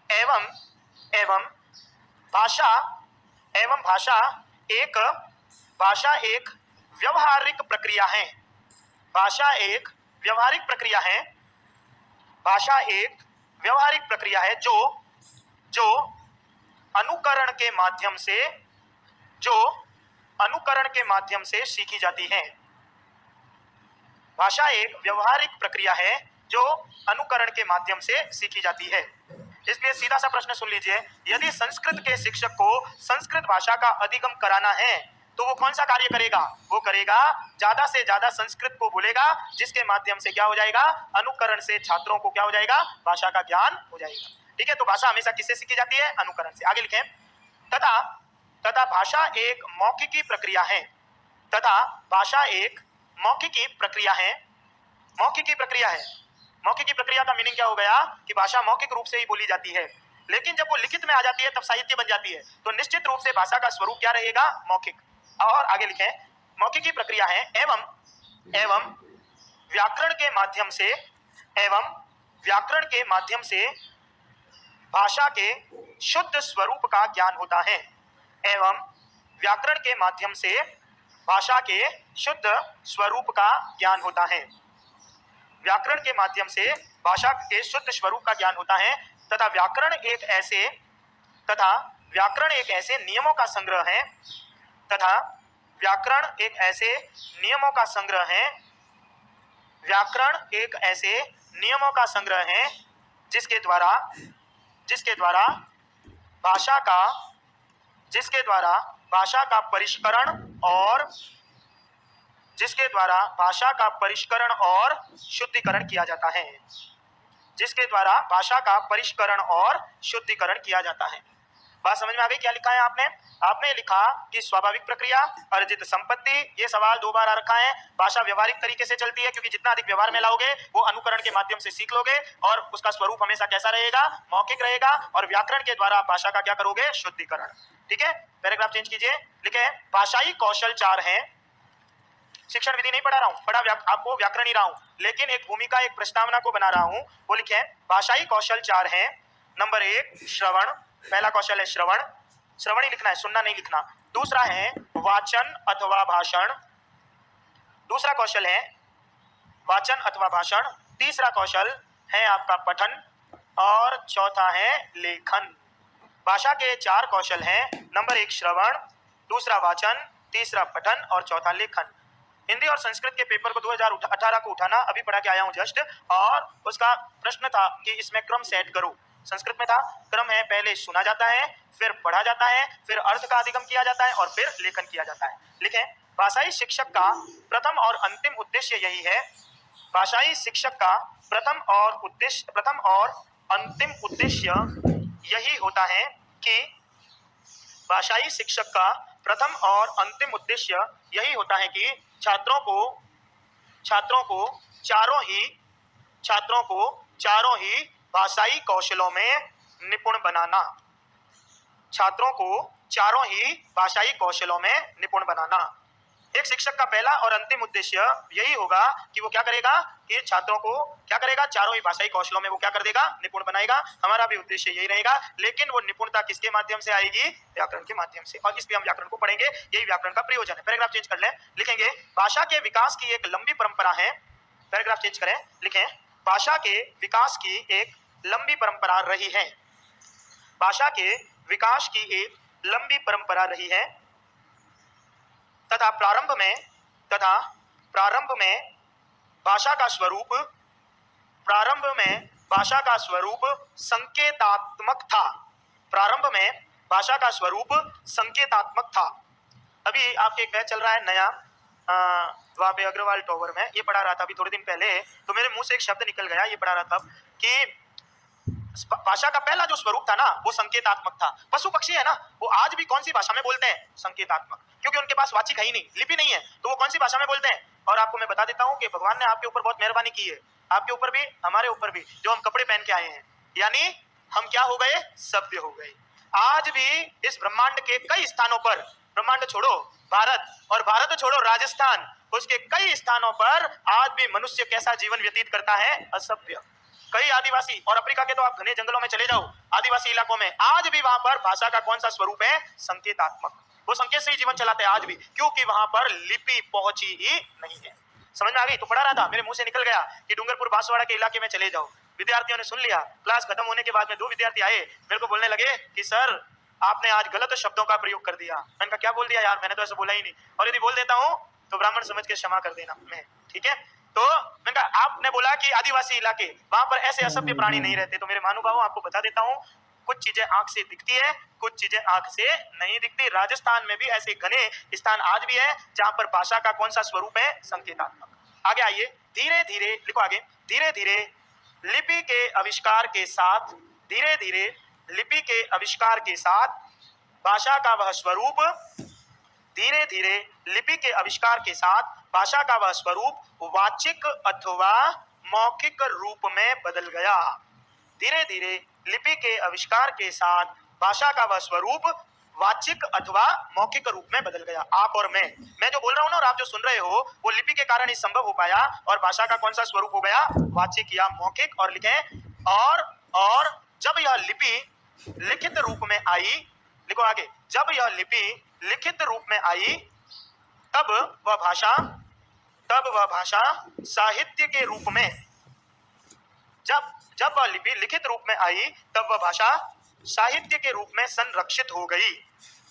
एवं भाषा एक व्यवहारिक प्रक्रिया है। भाषा एक व्यवहारिक प्रक्रिया है। भाषा एक व्यवहारिक प्रक्रिया है जो अनुकरण के माध्यम से सीखी जाती है। भाषा एक व्यवहारिक प्रक्रिया है जो अनुकरण के माध्यम से सीखी जाती है। इसलिए सीधा सा प्रश्न सुन लीजिए, यदि संस्कृत के शिक्षक को संस्कृत भाषा का अधिगम कराना है तो वो कौन सा कार्य करेगा? वो करेगा ज्यादा से ज्यादा संस्कृत को बोलेगा, जिसके माध्यम से क्या हो जाएगा? अनुकरण से छात्रों को क्या हो जाएगा? भाषा का ज्ञान हो जाएगा। ठीक है, तो भाषा हमेशा किससे सीखी जाती है? अनुकरण से। आगे लिखें, तथा भाषा एक मौखिकी प्रक्रिया है। तथा भाषा एक मौखिकी प्रक्रिया है। मौखिकी प्रक्रिया का मीनिंग क्या हो गया कि भाषा मौखिक रूप से ही बोली जाती है, लेकिन जब वो लिखित में आ जाती है तब साहित्य बन जाती है। तो निश्चित रूप से भाषा का स्वरूप क्या रहेगा? मौखिक। और आगे लिखें, मौखिकी प्रक्रिया है एवं व्याकरण के माध्यम से भाषा के शुद्ध स्वरूप का ज्ञान होता है। एवं व्याकरण के माध्यम से भाषा के शुद्ध स्वरूप का ज्ञान होता है। व्याकरण के माध्यम से भाषा के शुद्ध स्वरूप का ज्ञान होता है। तथा व्याकरण एक ऐसे नियमों का संग्रह है। तथा व्याकरण एक ऐसे नियमों का संग्रह है। व्याकरण एक ऐसे नियमों का संग्रह है जिसके द्वारा भाषा का परिष्करण और शुद्धिकरण किया जाता है। जिसके द्वारा भाषा का परिष्करण और शुद्धिकरण किया जाता है। बात समझ में आ गई? क्या लिखा है आपने लिखा कि स्वाभाविक प्रक्रिया, अर्जित संपत्ति। ये सवाल 2 बार आ रखा है। भाषा व्यवहारिक तरीके से चलती है, क्योंकि जितना अधिक व्यवहार में लाओगे वो अनुकरण के माध्यम से सीख लोगे और उसका स्वरूप हमेशा कैसा रहेगा? मौखिक रहेगा। और व्याकरण के द्वारा भाषा का क्या करोगे? शुद्धिकरण। ठीक है, पैराग्राफ चेंज कीजिए, लिखे, भाषाई कौशल 4 है। शिक्षण विधि नहीं पढ़ा रहा हूं, आपको व्याकरण ही रहा हूं, लेकिन एक भूमिका, एक प्रस्तावना को बना रहा हूं। वो लिखे, भाषाई कौशल 4 है। नंबर 1 श्रवण, पहला कौशल है श्रवण ही लिखना है, सुनना नहीं लिखना। दूसरा है वाचन अथवा भाषण, दूसरा कौशल है वाचन अथवा भाषण। तीसरा कौशल है आपका पठन और चौथा है लेखन। भाषा के 4 कौशल हैं। नंबर 1 श्रवण, दूसरा वाचन, तीसरा पठन और चौथा लेखन। हिंदी और संस्कृत के पेपर को 2018 को उठाना, अभी पढ़ा के आया हूं जस्ट, और उसका प्रश्न था कि इसमें क्रम सेट करो। संस्कृत में था, क्रम है पहले सुना जाता है, फिर पढ़ा जाता है, फिर अर्थ का अधिगम किया जाता है और फिर लेखन किया जाता है। लिखें, भाषाई शिक्षक का प्रथम और अंतिम उद्देश्य यही है। भाषाई शिक्षक का प्रथम और अंतिम उद्देश्य यही होता है कि भाषाई शिक्षक का प्रथम और अंतिम उद्देश्य यही होता है कि छात्रों को चारों ही भाषाई कौशलों में निपुण बनाना। छात्रों को चारों ही भाषाई कौशलों में निपुण बनाना। एक शिक्षक का पहला और अंतिम उद्देश्य यही होगा कि वो क्या करेगा कि छात्रों को क्या करेगा, चारों ही भाषाई कौशलों में वो क्या कर देगा, निपुण बनाएगा। हमारा भी उद्देश्य यही रहेगा, लेकिन वो निपुणता किसके माध्यम से आएगी, व्याकरण के माध्यम से। और इसलिए हम व्याकरण को पढ़ेंगे, यही व्याकरण का प्रयोजन है। पैराग्राफ चेंज कर लें, लिखेंगे भाषा के विकास की एक लंबी परंपरा है। पैराग्राफ चेंज करें, लिखें भाषा के विकास की एक लंबी परंपरा रही है। भाषा के विकास की एक लंबी परंपरा रही है तथा प्रारंभ में भाषा का स्वरूप संकेतात्मक था। प्रारंभ में भाषा का स्वरूप संकेतात्मक था। अभी आपके एक बैच चल रहा है नया, वहां पे अग्रवाल टॉवर में, ये पढ़ा रहा था अभी थोड़े दिन पहले, तो मेरे मुंह से एक शब्द निकल गया, ये पढ़ा रहा था कि भाषा का पहला जो स्वरूप था ना वो संकेतात्मक था। पशु पक्षी है ना, वो आज भी कौन सी भाषा में बोलते हैं, संकेतात्मक, क्योंकि उनके पास वाचिक है ही नहीं, लिपि नहीं है, तो वो कौन सी भाषा में बोलते हैं। और आपको मैं बता देता हूं कि भगवान ने आपके ऊपर बहुत मेहरबानी की है, आपके ऊपर भी हमारे ऊपर भी, जो हम कपड़े पहन के आए हैं, यानी हम क्या हो गए, सभ्य हो गए। आज भी इस ब्रह्मांड के कई स्थानों पर, ब्रह्मांड छोड़ो भारत, और भारत छोड़ो राजस्थान, उसके कई स्थानों पर आज भी मनुष्य कैसा जीवन व्यतीत करता है, असभ्य। कई आदिवासी, और अफ्रीका के तो आप घने जंगलों में चले जाओ, आदिवासी इलाकों में आज भी वहां पर भाषा का कौन सा स्वरूप है, संकेतात्मक। वो संकेत से ही जीवन चलाते हैं आज भी, क्योंकि वहां पर लिपि पहुंची ही नहीं है। समझ में आ गई। तो पढ़ा रहा था, मेरे मुंह से निकल गया कि डूंगरपुर बांसवाड़ा के इलाके में चले जाओ। विद्यार्थियों ने सुन लिया, क्लास खत्म होने के बाद में 2 विद्यार्थी आए, मेरे को बोलने लगे कि सर आपने आज गलत शब्दों का प्रयोग कर दिया। मैंने कहा क्या बोल दिया यार, मैंने तो ऐसा बोला ही नहीं, और यदि बोल देता हूं तो ब्राह्मण समझ के क्षमा कर देना मैं, ठीक है। तो मैंने कहा आपने बोला कि आदिवासी इलाके, वहां पर ऐसे असभ्य प्राणी नहीं रहते। तो मेरे महानुभावों आपको बता देता हूं, कुछ चीजें आंख से दिखती है, कुछ चीजें आंख से नहीं दिखती। राजस्थान में भी ऐसे घने स्थान आज भी है जहां पर भाषा का कौन सा स्वरूप है, संकेतात्मक। आगे आइए, धीरे धीरे लिखो आगे, धीरे धीरे लिपि के आविष्कार के साथ, धीरे धीरे लिपि के आविष्कार के साथ भाषा का वह स्वरूप, धीरे धीरे लिपि के आविष्कार के साथ भाषा का वह स्वरूप वाचिक अथवा मौखिक रूप में बदल गया। धीरे धीरे लिपि के आविष्कार के साथ भाषा का वह स्वरूप वाचिक अथवा मौखिक रूप में बदल गया। आप और मैं जो बोल रहा हूं ना और आप जो सुन रहे हो, वो लिपि के कारण ही संभव हो पाया, और भाषा का कौन सा स्वरूप हो गया, वाचिक या मौखिक। और लिखें और जब यह लिपि लिखित रूप में आई, लिखो आगे, जब यह लिपि लिखित रूप में आई तब वह भाषा साहित्य के रूप में, जब वह लिपि लिखित रूप में आई तब वह भाषा साहित्य के रूप में संरक्षित हो गई।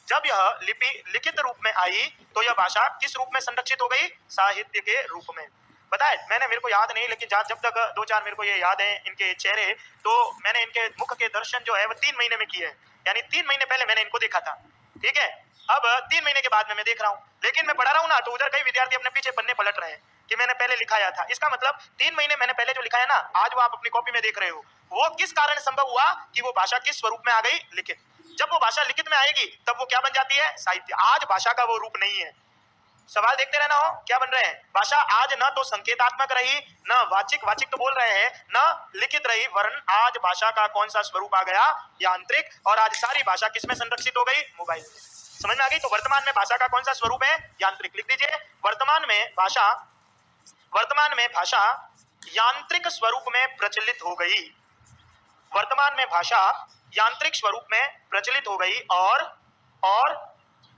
जब यह लिपि लिखित रूप में आई तो यह भाषा किस रूप में संरक्षित हो गई, साहित्य के रूप में। बताए मैंने, मेरे को याद नहीं, लेकिन जब तक 2-4 मेरे को ये याद है इनके चेहरे, तो मैंने इनके मुख के दर्शन जो है वो 3 महीने में किए हैं, यानी 3 महीने पहले मैंने इनको देखा था, ठीक है। अब 3 महीने के बाद में मैं देख रहा हूँ, लेकिन मैं पढ़ा रहा हूँ ना, तो उधर कई विद्यार्थी अपने पीछे पन्ने पलट रहे हैं कि मैंने पहले लिखाया था। इसका मतलब 3 महीने मैंने पहले जो लिखा है ना, आज वो आप अपनी कॉपी में देख रहे हो, वो किस कारण संभव हुआ कि वो भाषा किस स्वरूप में आ गई, लिखित। जब वो भाषा लिखित में आएगी तब वो क्या बन जाती है, साहित्य। आज भाषा का वो रूप नहीं है। सवाल देखते रहना हो, क्या बन रहे हैं, भाषा आज न तो संकेतात्मक रही, न वाचिक तो बोल रहे हैं, न लिखित रही, वरन आज भाषा का कौन सा स्वरूप आ गया, यांत्रिक। और आज सारी भाषा किसमें संरक्षित हो गई, मोबाइल में। समझ में आ गई। तो वर्तमान में भाषा का कौन सा स्वरूप है, यांत्रिक। लिख दीजिए, वर्तमान में भाषा यांत्रिक स्वरूप में प्रचलित हो गई। वर्तमान में भाषा यांत्रिक स्वरूप में प्रचलित हो गई, और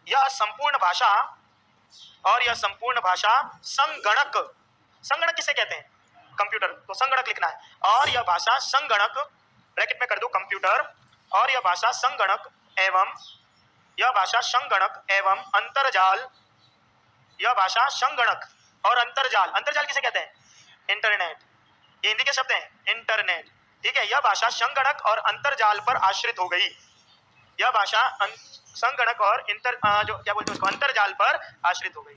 यह संपूर्ण भाषा संगणक किसे कहते हैं, कंप्यूटर, तो संगणक लिखना है। और यह भाषा संगणक, ब्रैकेट में कर दो कंप्यूटर, और यह भाषा संगणक एवं अंतरजाल, यह भाषा संगणक और अंतरजाल किसे कहते हैं, इंटरनेट, ये हिंदी के शब्द हैं, इंटरनेट, ठीक है। यह भाषा संगणक और अंतरजाल पर आश्रित हो गई। यह भाषा संगणक और अंतरजाल पर आश्रित हो गई।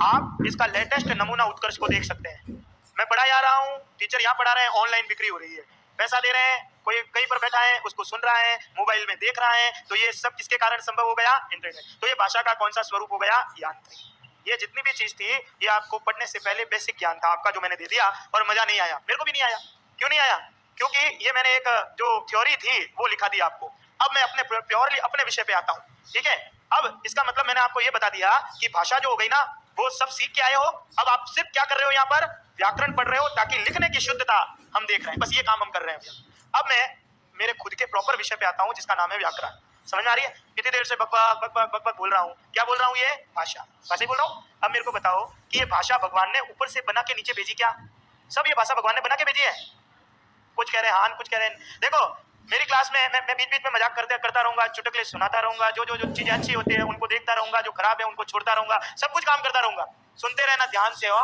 आप इसका लेटेस्ट नमूना उत्कर्ष को देख सकते हैं। मैं पढ़ा जा रहा हूँ, टीचर यहाँ पढ़ा रहे हैं, ऑनलाइन बिक्री हो रही है, पैसा दे रहे हैं, कोई कहीं पर बैठा है उसको सुन रहा है, मोबाइल में देख रहा है। तो ये सब किसके कारण संभव हो गया, इंटरनेट। तो ये भाषा का कौन सा स्वरूप हो गया, यांत्रिक। ये जितनी भी चीज थी ये आपको पढ़ने से पहले बेसिक ज्ञान था आपका, जो मैंने दे दिया, और मजा नहीं आया, मेरे को भी नहीं आया। क्यों नहीं आया, क्योंकि ये मैंने एक जो थ्योरी थी वो लिखा दी आपको। अब मैं प्योरली अपने विषय पे आता हूँ, ठीक है। अब इसका मतलब मैंने आपको ये बता दिया कि भाषा जो हो गई ना, वो सब सीख के आए हो। अब आप सिर्फ क्या कर रहे हो, यहाँ पर व्याकरण पढ़ रहे हो ताकि लिखने की शुद्धता हम देख रहे हैं, बस ये काम हम कर रहे हैं। अब मैं मेरे खुद के प्रॉपर विषय पे आता हूँ जिसका नाम है व्याकरण। समझ में आ रही है? कितनी देर से बकबक बकबक बकबक बोल रहा हूँ, क्या बोल रहा हूँ? ये भाषा भाषा ही बोल रहा हूँ। अब मेरे को बताओ कि ये भाषा भगवान ने ऊपर से बना के नीचे भेजी क्या? सब ये भाषा भगवान ने बना के भेजी है? कुछ कह रहे हैं हाँ, कुछ कह रहे हैं। देखो मेरी क्लास में मैं बीच बीच में मजाक करता रहूंगा, चुटकुले सुनाता रहूंगा, जो चीजें अच्छी होती है उनको देखता रहूंगा, जो खराब है उनको छोड़ता रहूंगा, सब कुछ काम करता रहूंगा। सुनते रहना ध्यान से हो।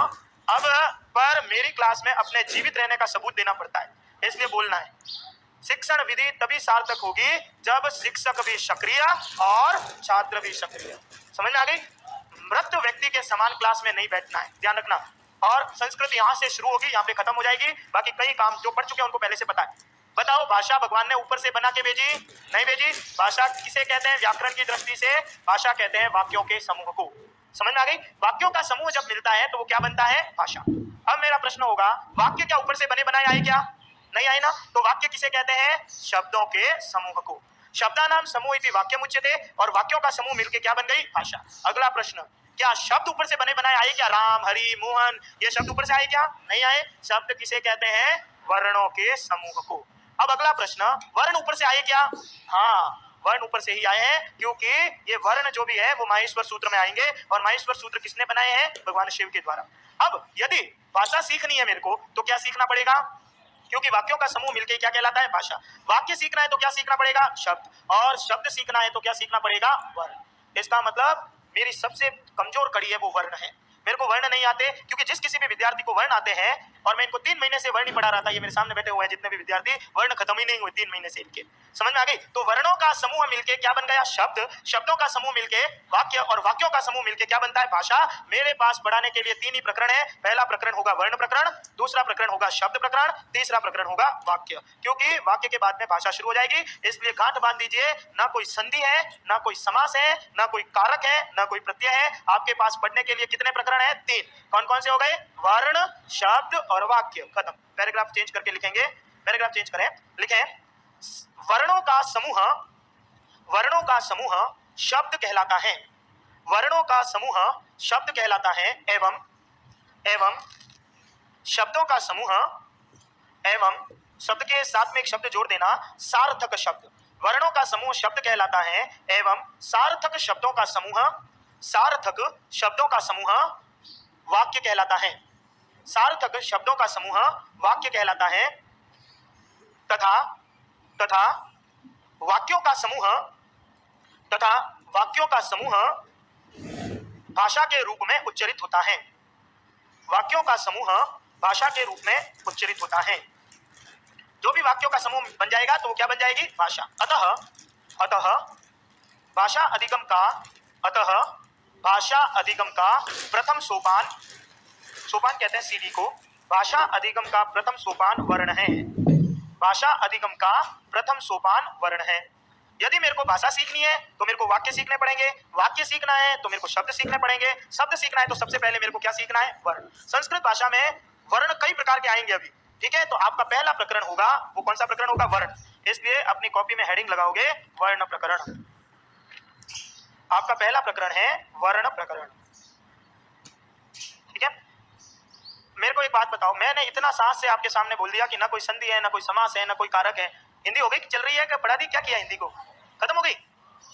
अब पर मेरी क्लास में अपने जीवित रहने का सबूत देना पड़ता है, इसलिए बोलना है। शिक्षण विधि तभी सार्थक होगी जब शिक्षक भी सक्रिय और छात्र भी सक्रिय। समझ में आ गई? मृत व्यक्ति के समान क्लास में नहीं बैठना है, ध्यान रखना। और संस्कृत यहाँ से शुरू होगी, यहाँ पे खत्म हो जाएगी। बाकी कई काम जो पढ़ चुके हैं उनको पहले से पता है। बताओ, भाषा भगवान ने ऊपर से बना के भेजी? नहीं भेजी। भाषा किसे कहते हैं? व्याकरण की दृष्टि से भाषा कहते हैं वाक्यों के समूह को। समझ में आ गई? वाक्यों का समूह जब मिलता है तो वो क्या बनता है? भाषा। अब मेरा प्रश्न होगा, वाक्य क्या ऊपर से बने बनाए आए क्या? नहीं आए ना। तो वाक्य किसे कहते हैं? शब्दों के समूह को। शब्दानाम समूह इति वाक्यम उच्यते, और वाक्यों का समूह मिलके क्या बन गई? भाषा। अगला प्रश्न, क्या शब्द ऊपर से बने बनाए आए क्या? राम, हरि, मोहन, ये शब्द ऊपर से आए क्या? नहीं आए। शब्द किसे कहते हैं? वर्णों के समूह को। अब अगला प्रश्न, वर्ण ऊपर से आए क्या? हाँ, वर्ण ऊपर से ही आए हैं, क्योंकि ये वर्ण जो भी है वो माहेश्वर सूत्र में आएंगे, और माहेश्वर सूत्र किसने बनाए हैं? भगवान शिव के द्वारा। अब यदि भाषा सीखनी है मेरे को तो क्या सीखना पड़ेगा? क्योंकि वाक्यों का समूह मिलके क्या कहलाता है? भाषा। वाक्य सीखना है तो क्या सीखना पड़ेगा? शब्द। और शब्द सीखना है तो क्या सीखना पड़ेगा? वर्ण। इसका मतलब मेरी सबसे कमजोर कड़ी है वो वर्ण है। मेरे को वर्ण नहीं आते, क्योंकि जिस किसी भी विद्यार्थी को वर्ण आते हैं, और मैं इनको 3 महीने से वर्ण ही पढ़ा रहा था, ये मेरे सामने बैठे हुए हैं जितने भी विद्यार्थी, वर्ण खत्म ही नहीं हुए 3 महीने से इनके। समझ में आ गई? तो वर्णों का समूह मिलके क्या बन गया? शब्द। शब्दों का समूह मिलके वाक्य, और वाक्यों का समूह मिलके क्या बनता है? भाषा। मेरे पास पढ़ाने के लिए 3 ही प्रकरण है। पहला प्रकरण होगा वर्ण प्रकरण, दूसरा प्रकरण होगा शब्द प्रकरण, तीसरा प्रकरण होगा वाक्य। क्योंकि वाक्य के बाद में भाषा शुरू हो जाएगी, इसलिए गांठ बांध दीजिए। ना कोई संधि है, ना कोई समास है, ना कोई कारक है, ना कोई प्रत्यय है। आपके पास पढ़ने के लिए कितने प्रकरण है? 3। कौन कौन से हो गए? वर्ण, शब्द और वाक्य। खत्म। पैराग्राफ चेंज करके लिखेंगे, पैराग्राफ चेंज करें, लिखें, वर्णों का समूह, वर्णों का समूह शब्द कहलाता है। वर्णों का समूह शब्द कहलाता है, एवं शब्दों का समूह, एवं शब्द के साथ में एक शब्द जोड़ देना, सार्थक शब्द। वर्णों का समूह शब्द कहलाता है, एवं सार्थक शब्दों का समूह, सार्थक शब्दों का समूह वाक्य कहलाता है। सार्थक शब्दों का समूह वाक्य कहलाता है, तथा वाक्यों का समूह, तथा वाक्यों का समूह भाषा के रूप में उच्चरित होता है। वाक्यों का समूह भाषा के रूप में उच्चरित होता है। जो भी वाक्यों का समूह बन जाएगा तो वो क्या बन जाएगी? भाषा। अतः भाषा अधिगम का, अतः भाषा अधिगम का प्रथम सोपान, सोपान कहते हैं सीढ़ी को, भाषा अधिगम का प्रथम सोपान वर्ण है। भाषा अधिगम का प्रथम सोपान वर्ण है। यदि मेरे को भाषा सीखनी है तो मेरे को वाक्य सीखने पड़ेंगे, वाक्य सीखना है तो मेरे को शब्द सीखने पड़ेंगे, शब्द सीखना है तो सबसे पहले मेरे को क्या सीखना है? वर्ण। संस्कृत भाषा में वर्ण कई प्रकार के आएंगे अभी, ठीक है? तो आपका पहला प्रकरण होगा, वो कौन सा प्रकरण होगा? वर्ण। इसलिए अपनी कॉपी में हेडिंग लगाओगे वर्ण प्रकरण। आपका पहला प्रकरण है वर्ण प्रकरण, ठीक है? मेरे को एक बात बताओ, मैंने इतना साहस से आपके सामने बोल दिया कि ना कोई संधि है, ना कोई समास है, ना कोई कारक है। हिंदी हो गई कि चल रही है? कि पढ़ा दी? क्या किया हिंदी को? खत्म हो गई?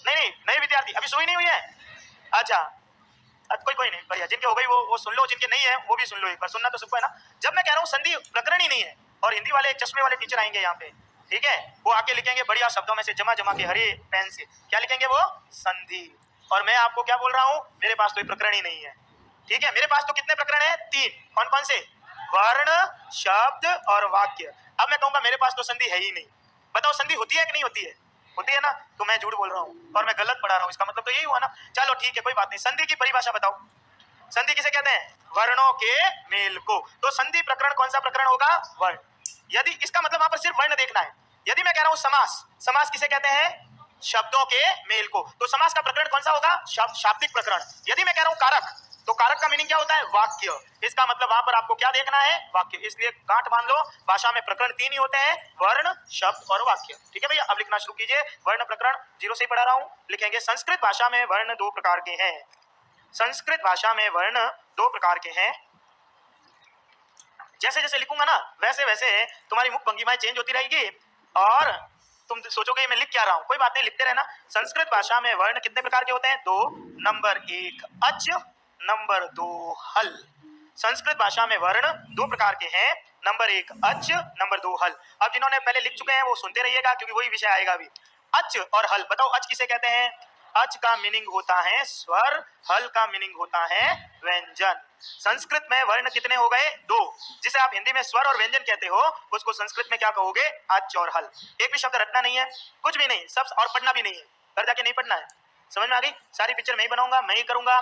नहीं, नए विद्यार्थी अभी सुई नहीं हुई है? अच्छा, कोई नहीं, बढ़िया। जिनके हो गई वो सुन लो, जिनके नहीं है वो भी सुन लो एक बार। सुनना तो सबको है ना। जब मैं कह रहा हूँ संधि प्रकरण ही नहीं है, और हिंदी वाले एक चश्मे वाले टीचर आएंगे यहाँ पे, ठीक है? वो आके लिखेंगे बढ़िया शब्दों में से जमा के हरे पेन से, क्या लिखेंगे वो? संधि। और मैं आपको क्या बोल रहा हूँ? मेरे पास कोई प्रकरण ही नहीं है, ठीक है? मेरे पास तो कितने प्रकरण है? 3। कौन कौन से? वर्ण, शब्द और वाक्य। अब मैं कहूंगा मेरे पास तो संधि है ही नहीं। बताओ संधि होती है कि नहीं होती है? होती है ना। तो मैं झूठ बोल रहा हूँ और मैं गलत पढ़ा रहा हूँ, इसका मतलब तो यही हुआ ना। चलो ठीक है, कोई बात नहीं। संधि की परिभाषा बताओ। संधि किसे कहते हैं? वर्णों के मेल को। तो संधि प्रकरण कौन सा प्रकरण होगा? वर्ण। यदि इसका मतलब वहां पर सिर्फ वर्ण देखना है। यदि मैं कह रहा हूँ समास, समास किसे कहते हैं? शब्दों के मेल को। तो समास का प्रकरण कौन सा होगा? शाब्दिक प्रकरण। यदि मैं कह रहा हूँ कारक, तो कारक का मीनिंग क्या होता है? वाक्य। इसका मतलब वहां पर आपको क्या देखना है? वाक्य। इसलिए गांठ बांध लो, भाषा में प्रकरण 3 ही होते हैं, वर्ण, शब्द और वाक्य, ठीक है भैया? अब लिखना शुरू कीजिए। वर्ण प्रकरण 0 से ही पढ़ा रहा हूं, लिखेंगे संस्कृत भाषा में वर्ण 2 प्रकार के हैं। संस्कृत भाषा में वर्ण दो प्रकार के हैं। जैसे जैसे लिखूंगा ना वैसे वैसे तुम्हारी मुख भंगिमाएं चेंज होती रहेगी और तुम सोचोगे मैं लिख क्या रहा हूं। कोई बात नहीं, लिखते रहना। संस्कृत भाषा में वर्ण कितने प्रकार के होते हैं? दो। नंबर 1 अच, नंबर 2 हल। संस्कृत भाषा में वर्ण दो प्रकार के हैं, नंबर 1 अच, नंबर 2 हल। अब जिन्होंने पहले लिख चुके हैं वो सुनते रहिएगा क्योंकि वही विषय आएगा अभी। अच और हल, बताओ अच किसे कहते हैं? अच का मीनिंग होता है स्वर, हल का मीनिंग होता है व्यंजन। संस्कृत में वर्ण कितने हो गए? दो। जिसे आप हिंदी में स्वर और व्यंजन कहते हो उसको संस्कृत में क्या कहोगे? अच और हल। एक भी शब्द रटना नहीं है, कुछ भी नहीं, सब और पढ़ना भी नहीं है, घर जाके नहीं पढ़ना है। समझ में आ गई? सारी पिक्चर मैं ही बनाऊंगा, मैं ही करूंगा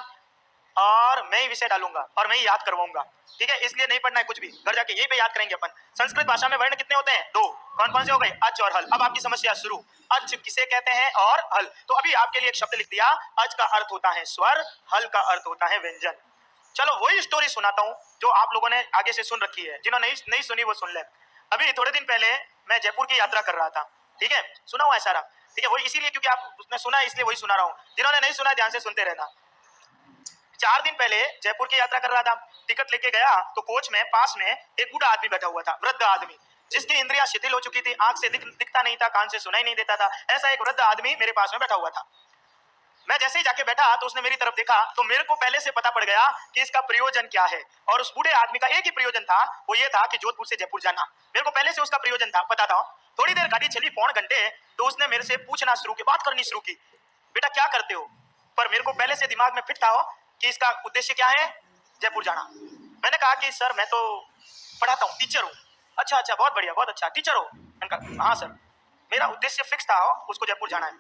और मैं ही विषय डालूंगा और मैं ही याद करवाऊंगा। ठीक है, इसलिए नहीं पढ़ना है कुछ भी, घर जाके यही पे याद करेंगे अपन। संस्कृत भाषा में वर्ण कितने होते हैं? दो। कौन कौन से हो गए? अच और हल। अब आपकी समस्या शुरू, अच किसे कहते हैं और हल। तो अभी आपके लिए एक शब्द लिख दिया, अच का अर्थ होता है स्वर, हल का अर्थ होता है व्यंजन। चलो वही स्टोरी सुनाता हूँ जो आप लोगों ने आगे से सुन रखी है, जिन्होंने नहीं सुनी वो सुन ले। अभी थोड़े दिन पहले मैं जयपुर की यात्रा कर रहा था, ठीक है, सुना हुआ है सारा, ठीक है, वही इसीलिए क्योंकि आप उसने सुना है इसलिए वही सुना रहा हूँ। जिन्होंने नहीं सुना ध्यान से सुनते रहना। 4 दिन पहले जयपुर की यात्रा कर रहा था, टिकट लेके गया तो कोच में पास में एक बूढ़ा आदमी बैठा हुआ था, वृद्ध आदमी, जिसकी इंद्रियां शिथिल हो चुकी थी, आंख से दिखता नहीं था, कान से सुनाई नहीं देता था। ऐसा एक वृद्ध आदमी मेरे पास में बैठा हुआ था। मैं जैसे ही जाके बैठा तो उसने मेरी तरफ देखा तो मेरे को पहले से पता पड़ गया कि इसका प्रयोजन क्या है। और उस बूढ़े आदमी का एक ही प्रयोजन था, वो ये था कि जोधपुर से जयपुर जाना। मेरे को पहले से उसका प्रयोजन था, पता था। थोड़ी देर गाड़ी चली, पौन घंटे, तो उसने मेरे से पूछना शुरू की, बात करनी शुरू की, बेटा क्या करते हो? पर मेरे को पहले से दिमाग में फिट था कि इसका उद्देश्य क्या है, जयपुर जाना। मैंने कहा कि सर मैं तो पढ़ाता हूँ, टीचर हूँ। अच्छा अच्छा, बहुत बढ़िया, बहुत अच्छा, टीचर हो? मैंने कहा हाँ सर, मेरा उद्देश्य फिक्स था, उसको जयपुर जाना है।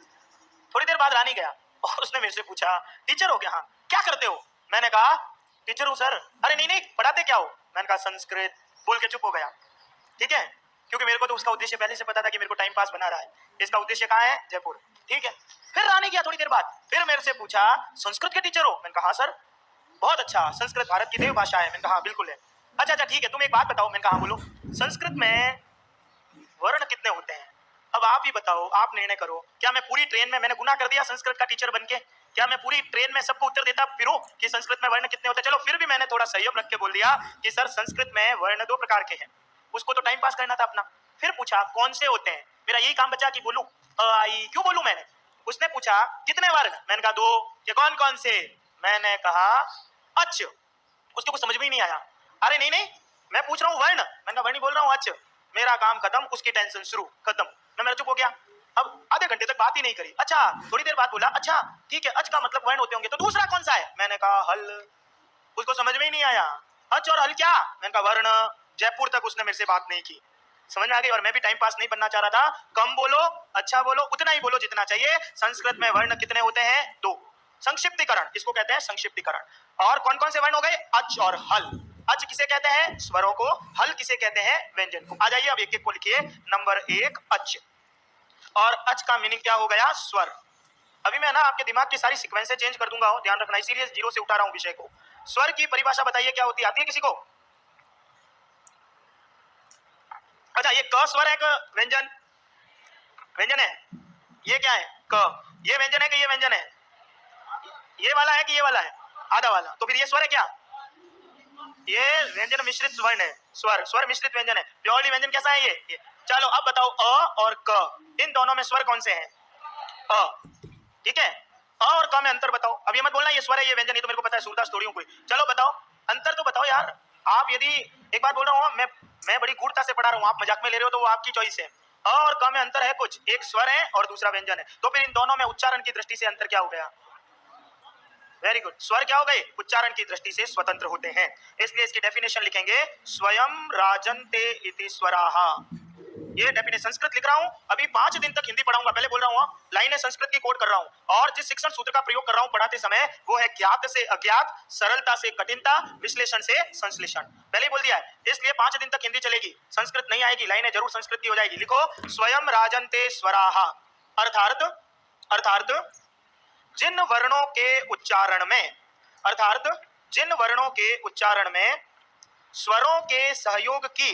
थोड़ी देर बाद रानी गया और उसने मेरे से पूछा टीचर हो क्या? हाँ। क्या करते हो? मैंने कहा टीचर हूँ सर। अरे नहीं नहीं, पढ़ाते क्या हो? मैंने कहा संस्कृत। बोल के चुप हो गया। ठीक है, क्योंकि मेरे को तो उसका उद्देश्य पहले से पता था कि मेरे को टाइम पास बना रहा है, इसका उद्देश्य कहाँ है? जयपुर। ठीक है, फिर रानी गया थोड़ी देर बाद, फिर मेरे से पूछा संस्कृत के टीचर हो? मैंने कहा हाँ सर। बहुत अच्छा, संस्कृत भारत की देव भाषा है? मैंने कहा हाँ बिल्कुल है। अच्छा अच्छा ठीक है, तुम एक बात बताओ। मैंने कहा हाँ बोलो। संस्कृत में वर्ण कितने होते हैं? अब आप ही बताओ, आप निर्णय करो। क्या मैं पूरी ट्रेन में, मैंने गुनाह कर दिया संस्कृत का टीचर बनके? क्या मैं पूरी ट्रेन में सबको उत्तर देता फिरूं कि संस्कृत में वर्ण कितने होते हैं? चलो फिर भी मैंने थोड़ा संयम रख के बोल दिया कि सर संस्कृत में वर्ण दो प्रकार के हैं। उसको तो टाइम पास करना था अपना। फिर पूछा कौन से होते हैं? मेरा यही काम बचा कि बोलूं आई, क्यों बोलूं मैंने। उसने पूछा कितने वर्ण? मैंने कहा दो। ये कौन कौन से? मैंने कहा अच्छ। उसको कुछ समझ में ही नहीं आया। अरे नहीं नहीं, मैं पूछ रहा हूँ वर्ण। मैंने कहा वर्ण ही बोल रहा हूँ। अच्छ। मेरा काम खत्म, उसकी टेंशन शुरू, खत्म। मैं मेरा चुप हो गया। अब आधे घंटे तक बात ही नहीं करी। अच्छा, थोड़ी देर बाद बोला अच्छा ठीक है, अच का मतलब वर्ण होते होंगे, तो दूसरा कौन सा है? मैंने कहा हल। उसको समझ में ही नहीं आया। अच और हल क्या? मैंने कहा वर्ण। जयपुर तक उसने मेरे से बात नहीं की। समझ में आ गई? और मैं भी टाइम पास नहीं बनना चाह रहा था। कम बोलो, अच्छा बोलो, उतना ही बोलो जितना चाहिए। संस्कृत में वर्ण कितने होते हैं? दो। संक्षिप्तीकरण, इसको कहते हैं संक्षिप्तीकरण। और कौन कौन से वर्ण हो गए? अच और हल। अच किसे कहते हैं? स्वरों को। हल किसे कहते हैं? व्यंजन को। आ जाइए अब एक एक को लिखिए। नंबर 1 अच, और अच का मीनिंग क्या हो गया? स्वर। अभी मैं ना आपके दिमाग की सारी सीक्वेंसें चेंज कर दूंगा, हो ध्यान रखना, इसीलिए जीरो से उठा रहा हूं विषय को। स्वर की परिभाषा बताइए क्या होती है, आती है किसी को? अच्छा, ये क स्वर है कि व्यंजन? व्यंजन है। ये क्या है? क। ये व्यंजन है कि ये व्यंजन है? ये वाला है कि ये वाला है? आधा वाला। तो फिर ये स्वर है क्या? ये व्यंजन मिश्रित वर्ण है। स्वर, स्वर मिश्रित व्यंजन है। प्योरली व्यंजन कैसा है ये? चलो अब बताओ, अ और क, इन दोनों में स्वर कौन से हैं? अ। ठीक है, अ और क में अंतर बताओ। अब ये मत बोलना ये स्वर है ये व्यंजन, ये तो मेरे को पता है, सूरदास थोड़ी हूं कोई। चलो बताओ, अंतर तो बताओ यार। आप यदि, एक बात बोल रहा हूँ, मैं बड़ी गूढ़ता से पढ़ा रहा हूँ, आप मजाक में ले रहे हो तो वो आपकी चॉइस है। अ और क में अंतर है कुछ, एक स्वर है और दूसरा व्यंजन है, तो फिर इन दोनों में उच्चारण की दृष्टि से अंतर क्या हो गया? वेरी गुड, स्वर क्या हो गए? उच्चारण की दृष्टि से स्वतंत्र होते हैं। इसलिए इसकी डेफिनेशन लिखेंगे, स्वयं राजन्ते इति स्वराः। ये डेफिनेशन संस्कृत लिख रहा हूं, अभी 5 दिन तक हिंदी पढ़ाऊंगा। पहले बोल रहा हूं, लाइनें संस्कृत की कोड कर रहा हूं, और जिस शिक्षण सूत्र का प्रयोग कर रहा हूं पढ़ाते समय, वो है ज्ञात से अज्ञात, सरलता से कठिनता, विश्लेषण से संश्लेषण। पहले ही बोल दिया है, इसलिए 5 दिन तक हिंदी चलेगी, संस्कृत नहीं आएगी, लाइनें जरूर संस्कृत की हो जाएगी। लिखो, स्वयं राजन्ते स्वराः, अर्थात जिन वर्णों के उच्चारण में, अर्थात जिन वर्णों के उच्चारण में स्वरों के सहयोग की,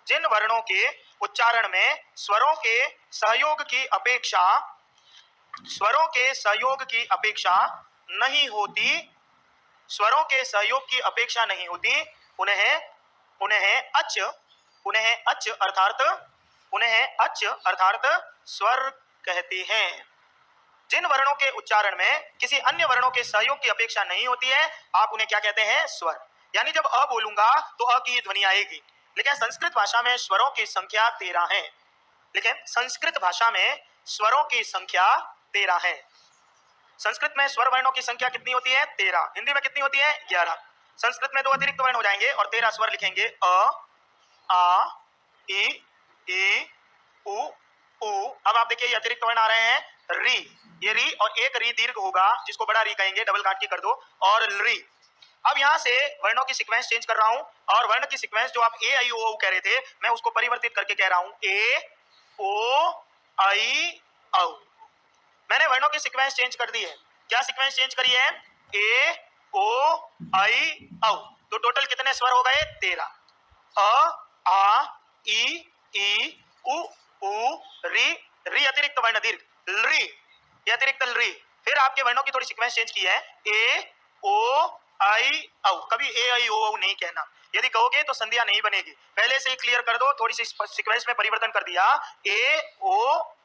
जिन वर्णों के उच्चारण में स्वरों के सहयोग की अपेक्षा, स्वरों के सहयोग की अपेक्षा नहीं होती, स्वरों के सहयोग की अपेक्षा नहीं होती, उन्हें अच अर्थात स्वर कहते हैं। जिन वर्णों के उच्चारण में किसी अन्य वर्णों के सहयोग की अपेक्षा नहीं होती है, आप उन्हें क्या कहते हैं? स्वर। यानी जब अ बोलूंगा तो अ की ध्वनि आएगी। लेकिन संस्कृत भाषा में स्वरों की संख्या 13 है। लेकिन संस्कृत भाषा में स्वरों की संख्या 13 है। संस्कृत में स्वर वर्णों की संख्या कितनी होती है? 13। हिंदी में कितनी होती है? 11। संस्कृत में 2 अतिरिक्त वर्ण हो जाएंगे और 13 स्वर लिखेंगे। अ, आ, ई, उ, ऊ। अब आप देखिए ये अतिरिक्त वर्ण आ रहे हैं। री, ये री और एक री दीर्घ होगा जिसको बड़ा री कहेंगे, डबल काट के कर दो, और री। अब यहां से वर्णों की सीक्वेंस चेंज कर रहा हूं और वर्ण की सीक्वेंस जो आप ए आई ओ कह रहे थे, मैं उसको परिवर्तित करके कह रहा हूं ए ओ आई औ। मैंने वर्णों की सीक्वेंस चेंज कर दी है। क्या सीक्वेंस चेंज करी है? ए ओ आई औ। तो टोटल कितने स्वर हो गए? 13। अ, आ, ई, उ, ऊ, री, री अतिरिक्त वर्ण दीर्घ, री, ये अतिरिक्त री। फिर आपके वर्णों की थोड़ी सीक्वेंस चेंज की है। ए ओ आई औ। कभी ए आई ओ नहीं कहना। यदि कहोगे तो संधिया नहीं बनेगी। पहले से ही क्लियर कर दो, थोड़ी सी सीक्वेंस में परिवर्तन कर दिया। ए ओ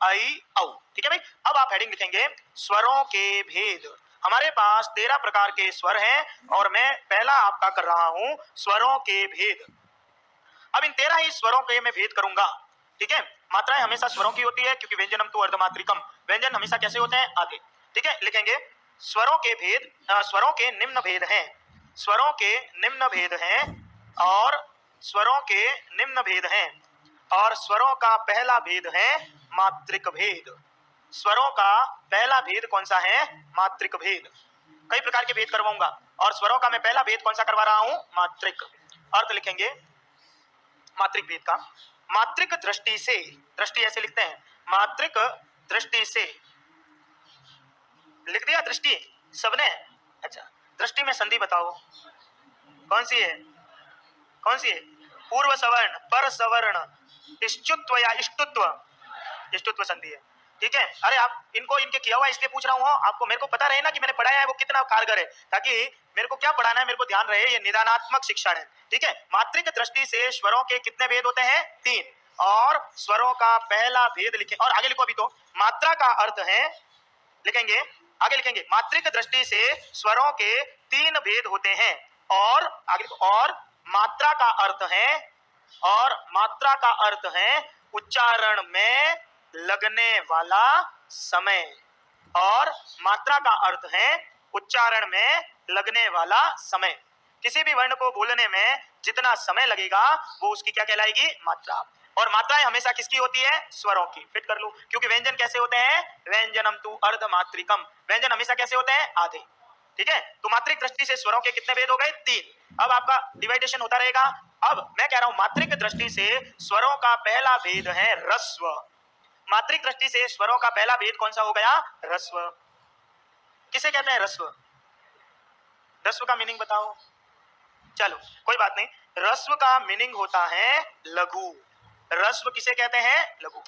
आई औ। ठीक है भाई। अब आप हेडिंग लिखेंगे स्वरों के भेद। हमारे पास 13 प्रकार के स्वर हैं और मैं पहला आपका कर रहा हूं स्वरों के भेद। अब इन 13 ही स्वरों के मैं भेद करूंगा। ठीक है। मात्राएं हमेशा स्वरों की होती है क्योंकि व्यंजनम तो अर्धमात्रिकम। व्यंजन हमेशा कैसे होते हैं? आधे। ठीक है। लिखेंगे स्वरों के भेद। स्वरों के निम्न भेद हैं। स्वरों के निम्न भेद हैं और स्वरों के निम्न भेद हैं और स्वरों का पहला भेद है मात्रिक भेद। स्वरों का पहला भेद कौन सा है? मात्रिक भेद। कई प्रकार के भेद करवाऊंगा और स्वरों का मैं पहला भेद कौन सा करवा रहा हूं? मात्रिक। अर्थ लिखेंगे मात्रिक भेद का। मात्रिक दृष्टि से, दृष्टि ऐसे लिखते हैं, मात्रिक दृष्टि से। लिख दिया दृष्टि सबने? अच्छा, दृष्टि में संधि बताओ कौन सी है? कौन सी है? पूर्व सवर्ण, पर सवर्ण, इष्टुत्व या इष्टुत्व, इष्टुत्व संधि है। ठीक है। अरे आप इनको इनके किया हुआ इसलिए पूछ रहा हूं, आपको मेरे को पता रहे ना कि मैंने पढ़ाया है वो कितना कारगर है, ताकि मेरे को क्या पढ़ाना है मेरे को ध्यान रहे। ये निदानात्मक शिक्षण है। ठीक है। मात्रिक दृष्टि से स्वरों के कितने भेद होते हैं? 3। और स्वरों का पहला भेद लिखे और आगे लिखो। अभी तो मात्रा का अर्थ है, लिखेंगे आगे लिखेंगे मात्रिक दृष्टि से स्वरों के 3 भेद होते हैं और आगे लिखो और मात्रा का अर्थ है, और मात्रा का अर्थ है उच्चारण में लगने वाला समय। और मात्रा का अर्थ है उच्चारण में लगने वाला समय। किसी भी वर्ण को बोलने में जितना समय लगेगा वो उसकी क्या कहलाएगी? मात्रा। और मात्राएं हमेशा किसकी होती है? स्वरों की। फिट कर लो, क्योंकि व्यंजन कैसे होते हैं? व्यंजनम तु अर्धमात्रिकम। व्यंजन हमेशा कैसे होते हैं? आधे। ठीक है। तो मात्रिक दृष्टि से स्वरों के कितने भेद हो गए? 3। अब आपका डिवाइडेशन होता रहेगा। अब मैं कह रहा हूं मात्रिक दृष्टि से स्वरों का पहला भेद है ह्रस्व। मात्रिक दृष्टि से स्वरों का पहला भेद कौन सा हो गया? ह्रस्व। किसे कहते हैं ह्रस्व? ह्रस्व का मीनिंग बताओ। चलो कोई बात नहीं। ह्रस्व का मीनिंग होता है लघु। ह्रस्व किसे कहते हैं? लघु।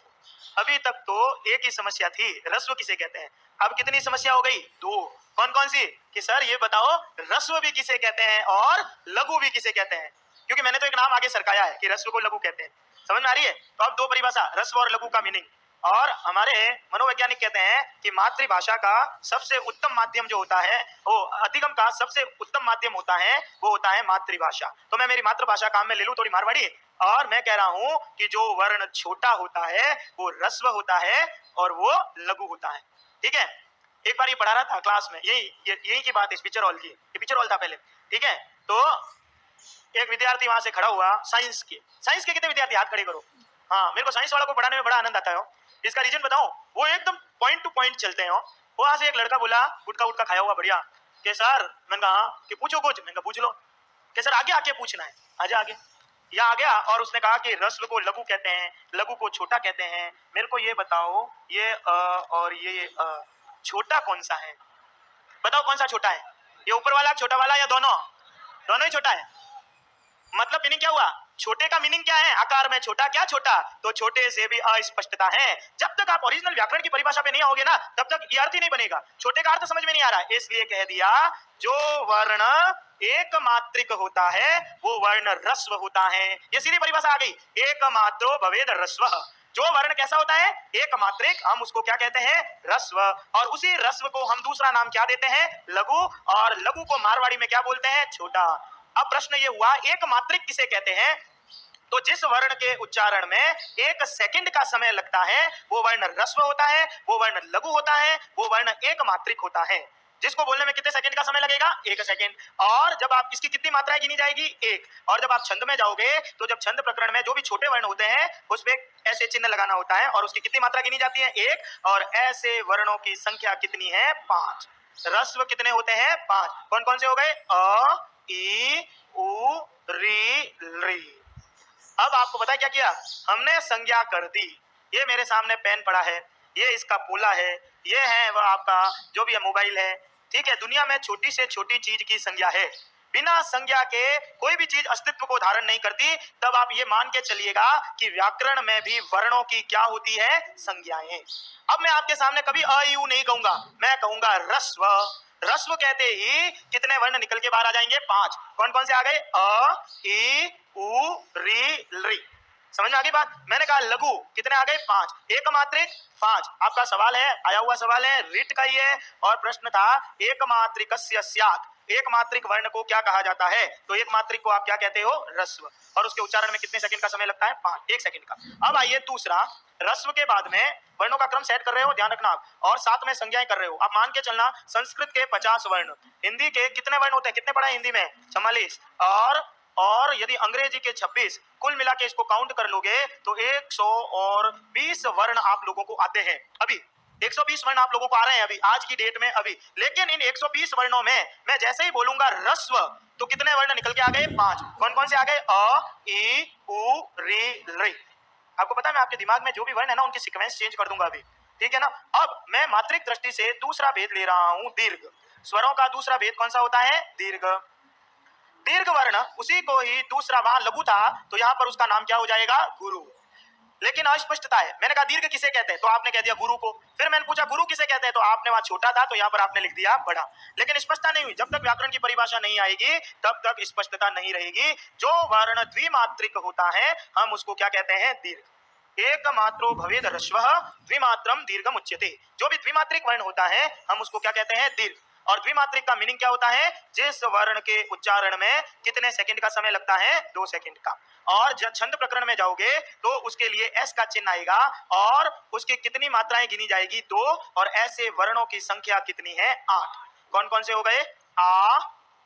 अभी तक तो एक ही समस्या थी, ह्रस्व किसे कहते हैं। अब कितनी समस्या हो गई? 2। कौन कौन सी? कि सर ये बताओ ह्रस्व भी किसे कहते हैं और लघु भी किसे कहते हैं, क्योंकि मैंने तो एक नाम आगे सरकाया है कि ह्रस्व को लघु कहते हैं। समझ में आ रही है? तो अब 2 परिभाषा, ह्रस्व और लघु का मीनिंग। और हमारे मनोवैज्ञानिक कहते हैं कि मातृभाषा का सबसे उत्तम माध्यम जो होता है, वो अधिगम का सबसे उत्तम माध्यम होता है, वो होता है मातृभाषा। तो मैं मेरी मातृभाषा काम में ले लूं थोड़ी मारवाड़ी, और मैं कह रहा हूं कि जो वर्ण छोटा होता है वो ह्रस्व होता है और वो लघु होता है। ठीक है। एक बार ये पढ़ा रहा था क्लास में, यही की बात है, पिक्चर हॉल की। ये पिक्चर हॉल था पहले। ठीक है। तो एक विद्यार्थी वहां से खड़ा हुआ, साइंस के कितने विद्यार्थी हाथ खड़े करो। हाँ, मेरे को साइंस वालों को पढ़ाने में बड़ा आनंद आता है। इसका रीजन बताऊं, वो एकदम पॉइंट टू पॉइंट चलते हैं। वहां से एक लड़का बोला, गुटका खाया हुआ बढ़िया, कि सर, मैंने कहा कि पूछो कुछ। मैंने कहा पूछ लो। कि सर आगे आके पूछना है। आजा आगे। या आ गया और उसने कहा कि ह्रस्व को लघु कहते हैं, लघु को छोटा कहते हैं। मेरे को ये बताओ, ये और ये छोटा कौन सा है? बताओ कौन सा छोटा है? ये ऊपर वाला छोटा वाला या दोनों? दोनों ही छोटा है। मतलब मीनिंग क्या हुआ? छोटे का मीनिंग क्या है? आकार में छोटा, क्या छोटा? तो छोटे से भी अस्पष्टता है। जब तक आप ओरिजिनल व्याकरण की परिभाषा पे नहीं आओगे ना, तब तक ये अर्थ ही नहीं बनेगा। छोटे का अर्थ समझ में नहीं आ रहा है, इसलिए कह दिया जो वर्ण एक मात्रिक होता है वो वर्ण ह्रस्व होता है। ये सीधी परिभाषा आ गई, एक मात्रो भवेद ह्रस्व। जो वर्ण कैसा होता है? एक मात्रिक, हम उसको क्या कहते हैं? ह्रस्व। और उसी ह्रस्व को हम दूसरा नाम क्या देते हैं? लघु। और लघु को मारवाड़ी में क्या बोलते हैं? छोटा। अब प्रश्न ये हुआ, एक मात्रिक किसे कहते हैं? तो जिस वर्ण के उच्चारण में 1 सेकंड का समय लगता है वो वर्ण ह्रस्व होता है, वो वर्ण लघु होता है, वो वर्ण एक मात्रिक होता है। जिसको बोलने में कितने सेकंड का समय लगेगा? 1 सेकंड। और जब आप इसकी कितनी मात्राएं गिनी जाएगी? 1। और जब आप छंद में जाओगे तो जब छंद प्रकरण में जो भी छोटे वर्ण होते हैं उस पे ऐसे चिन्ह लगाना होता है और उसकी कितनी मात्रा गिनी जाती है? 1। और ऐसे वर्णों की संख्या कितनी है? 5। ह्रस्व कितने होते हैं? 5। कौन कौन से हो गए? अ, ई, उ, री, ली। अब आपको पता है क्या किया? हमने संज्ञा कर दी। ये मेरे सामने पेन पड़ा है, ये इसका पोला है, ये है वह आपका जो भी है मोबाइल है, ठीक है। दुनिया में छोटी से छोटी चीज की संज्ञा है। बिना संज्ञा के कोई भी चीज अस्तित्व को धारण नहीं करती। तब आप ये मान के चलिएगा कि व्याकरण में भी वर्णों की क्या होती है? संज्ञाएं। अब मैं आपके सामने कभी अ, ई, उ नहीं कहूंगा, मैं कहूंगा ह्रस्व। ह्रस्व कहते ही कितने वर्ण निकल के बाहर आ जाएंगे? 5। कौन कौन से आ गए? अ, ई, उ, री, ली। समझ में आ गई बात? मैंने कहा लघु कितने आ गए? 5। एक मात्रिक 5। आपका सवाल है, आया हुआ सवाल है, रिट का ही है और प्रश्न था एक मात्रिकस्य स्यात्। एक मात्रिक वर्ण को क्या कहा जाता है? तो एक मात्रिक को आप क्या कहते हो? ह्रस्व। और उसके उच्चारण में कितने सेकंड का समय लगता है? 5। 1 सेकंड का। अब आइए दूसरा, ह्रस्व के बाद में वर्णों का क्रम सेट कर रहे हो, ध्यान रखना आप, और साथ में संज्ञाएं कर रहे हो। आप मान के चलना संस्कृत के 50 वर्ण, हिंदी के कितने वर्ण होते हैं? कितने पढ़ा है हिंदी में? 44। और यदि अंग्रेजी के 26, कुल मिला के इसको काउंट कर लोगे तो 120 वर्ण आप लोगों को आते हैं। अभी 120 वर्ण आप लोगों को आ रहे हैं अभी आज की डेट में अभी। लेकिन इन 120 वर्णों में मैं जैसे ही बोलूंगा ह्रस्व तो कितने वर्ण निकल के आ गए? 5। कौन कौन से आ गए? अ, ई, उ, री, ली। आपको पता है मैं आपके दिमाग में जो भी वर्ण है ना उनकी सीक्वेंस चेंज कर दूंगा अभी, ठीक है ना। अब मैं मात्रिक दृष्टि से दूसरा भेद ले रहा हूं, दीर्घ। स्वरों का दूसरा भेद कौन सा होता है? दीर्घ। दीर्घ वर्ण उसी को ही दूसरा, वहां लघु था तो यहां पर उसका नाम क्या हो जाएगा? गुरु। लेकिन अस्पष्टता है। मैंने कहा दीर्घ किसे कहते हैं? तो आपने कह दिया गुरु को। फिर मैंने पूछा गुरु किसे कहते हैं? तो आपने वहां छोटा था तो यहां पर आपने लिख दिया बड़ा। लेकिन स्पष्टता नहीं हुई। जब तक व्याकरण की परिभाषा नहीं आएगी तब तक स्पष्टता नहीं रहेगी। जो वर्ण द्विमात्रिक होता है हम उसको क्या कहते हैं? दीर्घ। एक मात्रो भवेद ह्रस्वः द्विमात्रम दीर्घम उच्यते। जो भी द्विमात्रिक वर्ण होता है हम उसको क्या कहते हैं? दीर्घ। और द्विमात्रिक का मीनिंग क्या होता है? जिस वर्ण के उच्चारण में कितने सेकंड का समय लगता है? 2 सेकंड का। और जब छंद प्रकरण में जाओगे तो उसके लिए एस का चिन्ह आएगा और उसकी कितनी मात्राएं गिनी जाएगी? 2। और ऐसे वर्णों की संख्या कितनी है? 8। कौन कौन से हो गए? आ,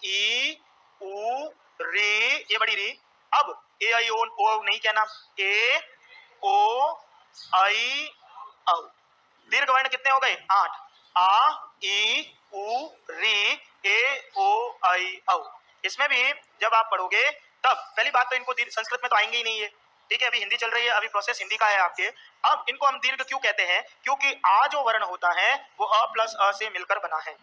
ई, उ, री, ये बड़ी री। अब ए, आई, ओ नहीं कहना, ए, ओ, आई, औ। दीर्घ वर्ण कितने हो गए? 8। आ, ई, उ, री, ए, ओ, आई, औ। इसमें भी जब आप पढ़ोगे तब पहली बात तो इनको संस्कृत में तो आएंगे ही नहीं है, ठीक है। अभी हिंदी चल रही है, अभी प्रोसेस हिंदी का है आपके। अब इनको हम दीर्घ क्यों कहते हैं? क्योंकि आ जो वर्ण होता है वो अ प्लस अ से मिलकर बना है।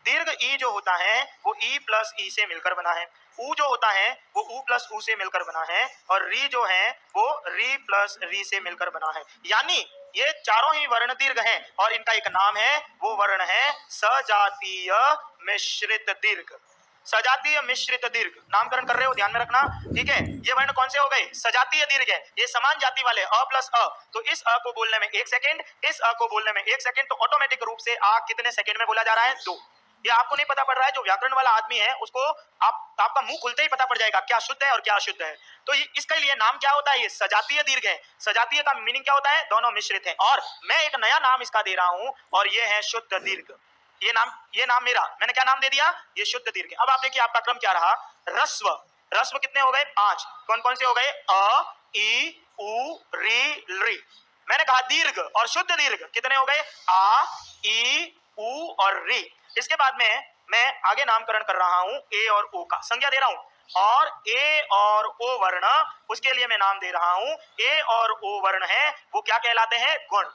दीर्घ ई जो होता है वो ई प्लस ई से मिलकर बना है। उ जो होता है वो उ प्लस उ से मिलकर बना है। और री जो है वो री प्लस री से मिलकर बना है। यानी ये चारों ही वर्ण दीर्घ हैं और इनका एक नाम है, वो वर्ण है सजातीय मिश्रित दीर्घ। सजातीय मिश्रित दीर्घ नामकरण कर रहे हो, ध्यान में रखना, ठीक है। ये वर्ण कौन से हो गए? सजातीय दीर्घ है, ये समान जाति वाले अ प्लस अ। तो इस अ को बोलने में 1 सेकंड, इस अ को बोलने में 1 सेकंड, तो ऑटोमेटिक रूप से आ कितने सेकंड में बोला जा रहा है? 2। ये आपको नहीं पता पड़ रहा है, जो व्याकरण वाला आदमी है उसको आपका मुंह खुलते ही पता पड़ जाएगा क्या शुद्ध है और क्या अशुद्ध है। तो इसके लिए नाम क्या होता है? ये सजातीय दीर्घ है। सजातीय का मीनिंग क्या होता है? दोनों मिश्रित है। और मैं एक नया नाम इसका दे रहा हूं और ये है शुद्ध दीर्घ। ये नाम मेरा, मैंने क्या नाम दे दिया? ये शुद्ध दीर्घ। अब आप देखिए आपका क्रम क्या रहा? ह्रस्व। ह्रस्व कितने हो गए? 5। कौन कौन से हो गए? अ, ई, उ, री, ली। मैंने कहा दीर्घ और शुद्ध दीर्घ कितने हो गए? आ, ई, उ और री। इसके बाद में मैं आगे नामकरण कर रहा हूं ए और ओ का, संज्ञा दे रहा हूं। और ए और ओ वर्ण, उसके लिए मैं नाम दे रहा हूं, ए और ओ वर्ण है वो क्या कहलाते हैं? गुण।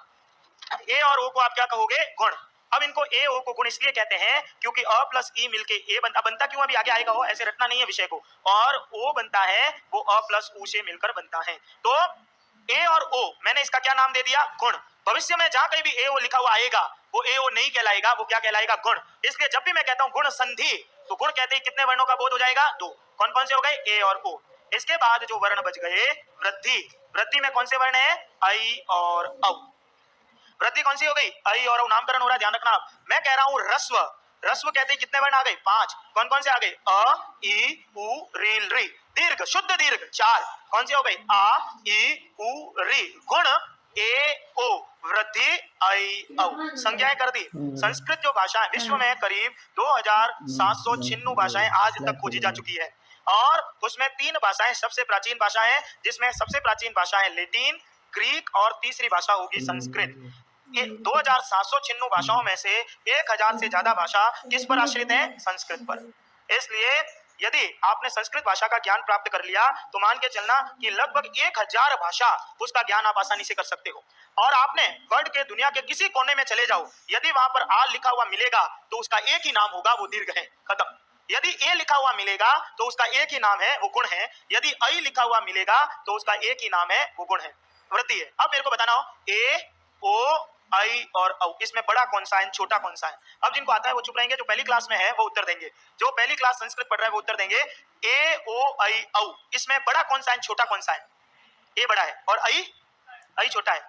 ए और ओ को आप क्या कहोगे? गुण। अब इनको ए ओ को गुण इसलिए कहते हैं क्योंकि अ प्लस ई मिलके ए बनता क्यों, अभी आगे आएगा, वो ऐसे रटना नहीं है विषय को। और ओ बनता है वो अ प्लस ऊ से मिलकर बनता है। तो ए और ओ मैंने इसका क्या नाम दे दिया, गुण। भविष्य में जहां कहीं भी ए ओ लिखा हुआ आएगा वो ए ओ नहीं कहलाएगा, वो क्या कहलाएगा, गुण। इसलिए जब भी मैं कहता हूं गुण संधि, तो गुण कहते ही कितने वर्णों का बोध हो जाएगा, दो। कौन कौन से हो गए, ए और ओ। इसके बाद जो वर्ण बच गए वृद्धि। वृद्धि में कौन से वर्ण है, आई और औ। वृद्धि कौन सी हो गई, आई और औ। नामकरण हो रहा है, ध्यान रखना। मैं कह रहा हूं रस्व। रस्व कहते ही कितने वर्ण आ गए, पांच। कौन कौन से आ गए, अ ई उ रील री। दीर्घ, शुद्ध दीर्घ, चार। कौन से हो गए, आ ई उ री। गुण ए ओ, वृद्धि आई औ। संज्ञाएं कर दी। संस्कृत जो भाषा है विश्व में करीब 2796 भाषाएं आज तक खोजी जा चुकी है, और उसमें 3 भाषाएं सबसे प्राचीन भाषा है, जिसमें सबसे प्राचीन भाषा है लेटिन, ग्रीक और तीसरी भाषा होगी संस्कृत। 2796 भाषाओं में से 1000 से ज्यादा भाषा किस पर आश्रित है, संस्कृत पर। इसलिए यदि आपने संस्कृत भाषा का ज्ञान प्राप्त कर लिया तो मान के चलना कि लगभग 1000 भाषा उसका ज्ञान आप आसानी से कर सकते हो। और आपने वर्ल्ड के दुनिया के किसी कोने में चले जाओ, यदि वहां पर आ लिखा हुआ मिलेगा तो उसका एक ही नाम होगा, वो दीर्घ है, खत्म। यदि ए लिखा हुआ मिलेगा तो उसका एक ही नाम है, वो गुण है। यदि आई लिखा हुआ मिलेगा तो उसका एक ही नाम है, वो गुण है, वृद्धि है। अब मेरे को बताना हो, ए ओ आई और औ, इसमें बड़ा कौन सा है, छोटा कौन सा है। अब जिनको आता है वो चुप रहेंगे, जो पहली क्लास में है वो उत्तर देंगे, जो पहली क्लास संस्कृत पढ़ रहा है वो उत्तर देंगे। ए ओ आई औ, इसमें बड़ा कौन सा है, छोटा कौन सा है। ए बड़ा है और आई छोटा है।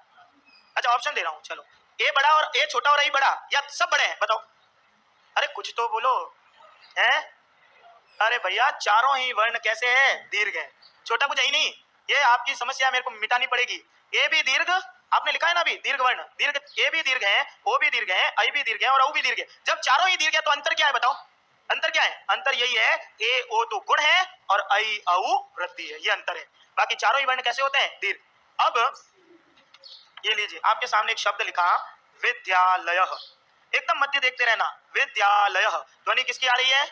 अच्छा ऑप्शन दे रहा हूं, चलो। ए बड़ा और ए छोटा और आई बड़ा, या सब बड़े हैं, बताओ। अरे कुछ तो बोलो है। अरे भैया चारों ही वर्ण कैसे है, दीर्घ है, छोटा कुछ है ही नहीं। ये आपकी समस्या मेरे को मिटानी पड़ेगी। ए भी दीर्घ, आपने लिखा है ना अभी, दीर्घ वर्ण, दीर्घ। ए भी दीर्घ है, ओ भी दीर्घ है, आई भी दीर्घ है और औ भी दीर्घ है। जब चारों ही दीर्घ है तो अंतर क्या है, बताओ। अंतर क्या है, अंतर यही है, ए ओ तो गुण है और आई औ वृद्धि है, ये अंतर है। बाकी चारों ही वर्ण कैसे होते हैं, दीर्घ। अब ये लीजिए, आपके सामने एक शब्द लिखा, विद्यालय। एकदम मध्य देखते रहना, विद्यालय। ध्वनि किसकी आ रही है,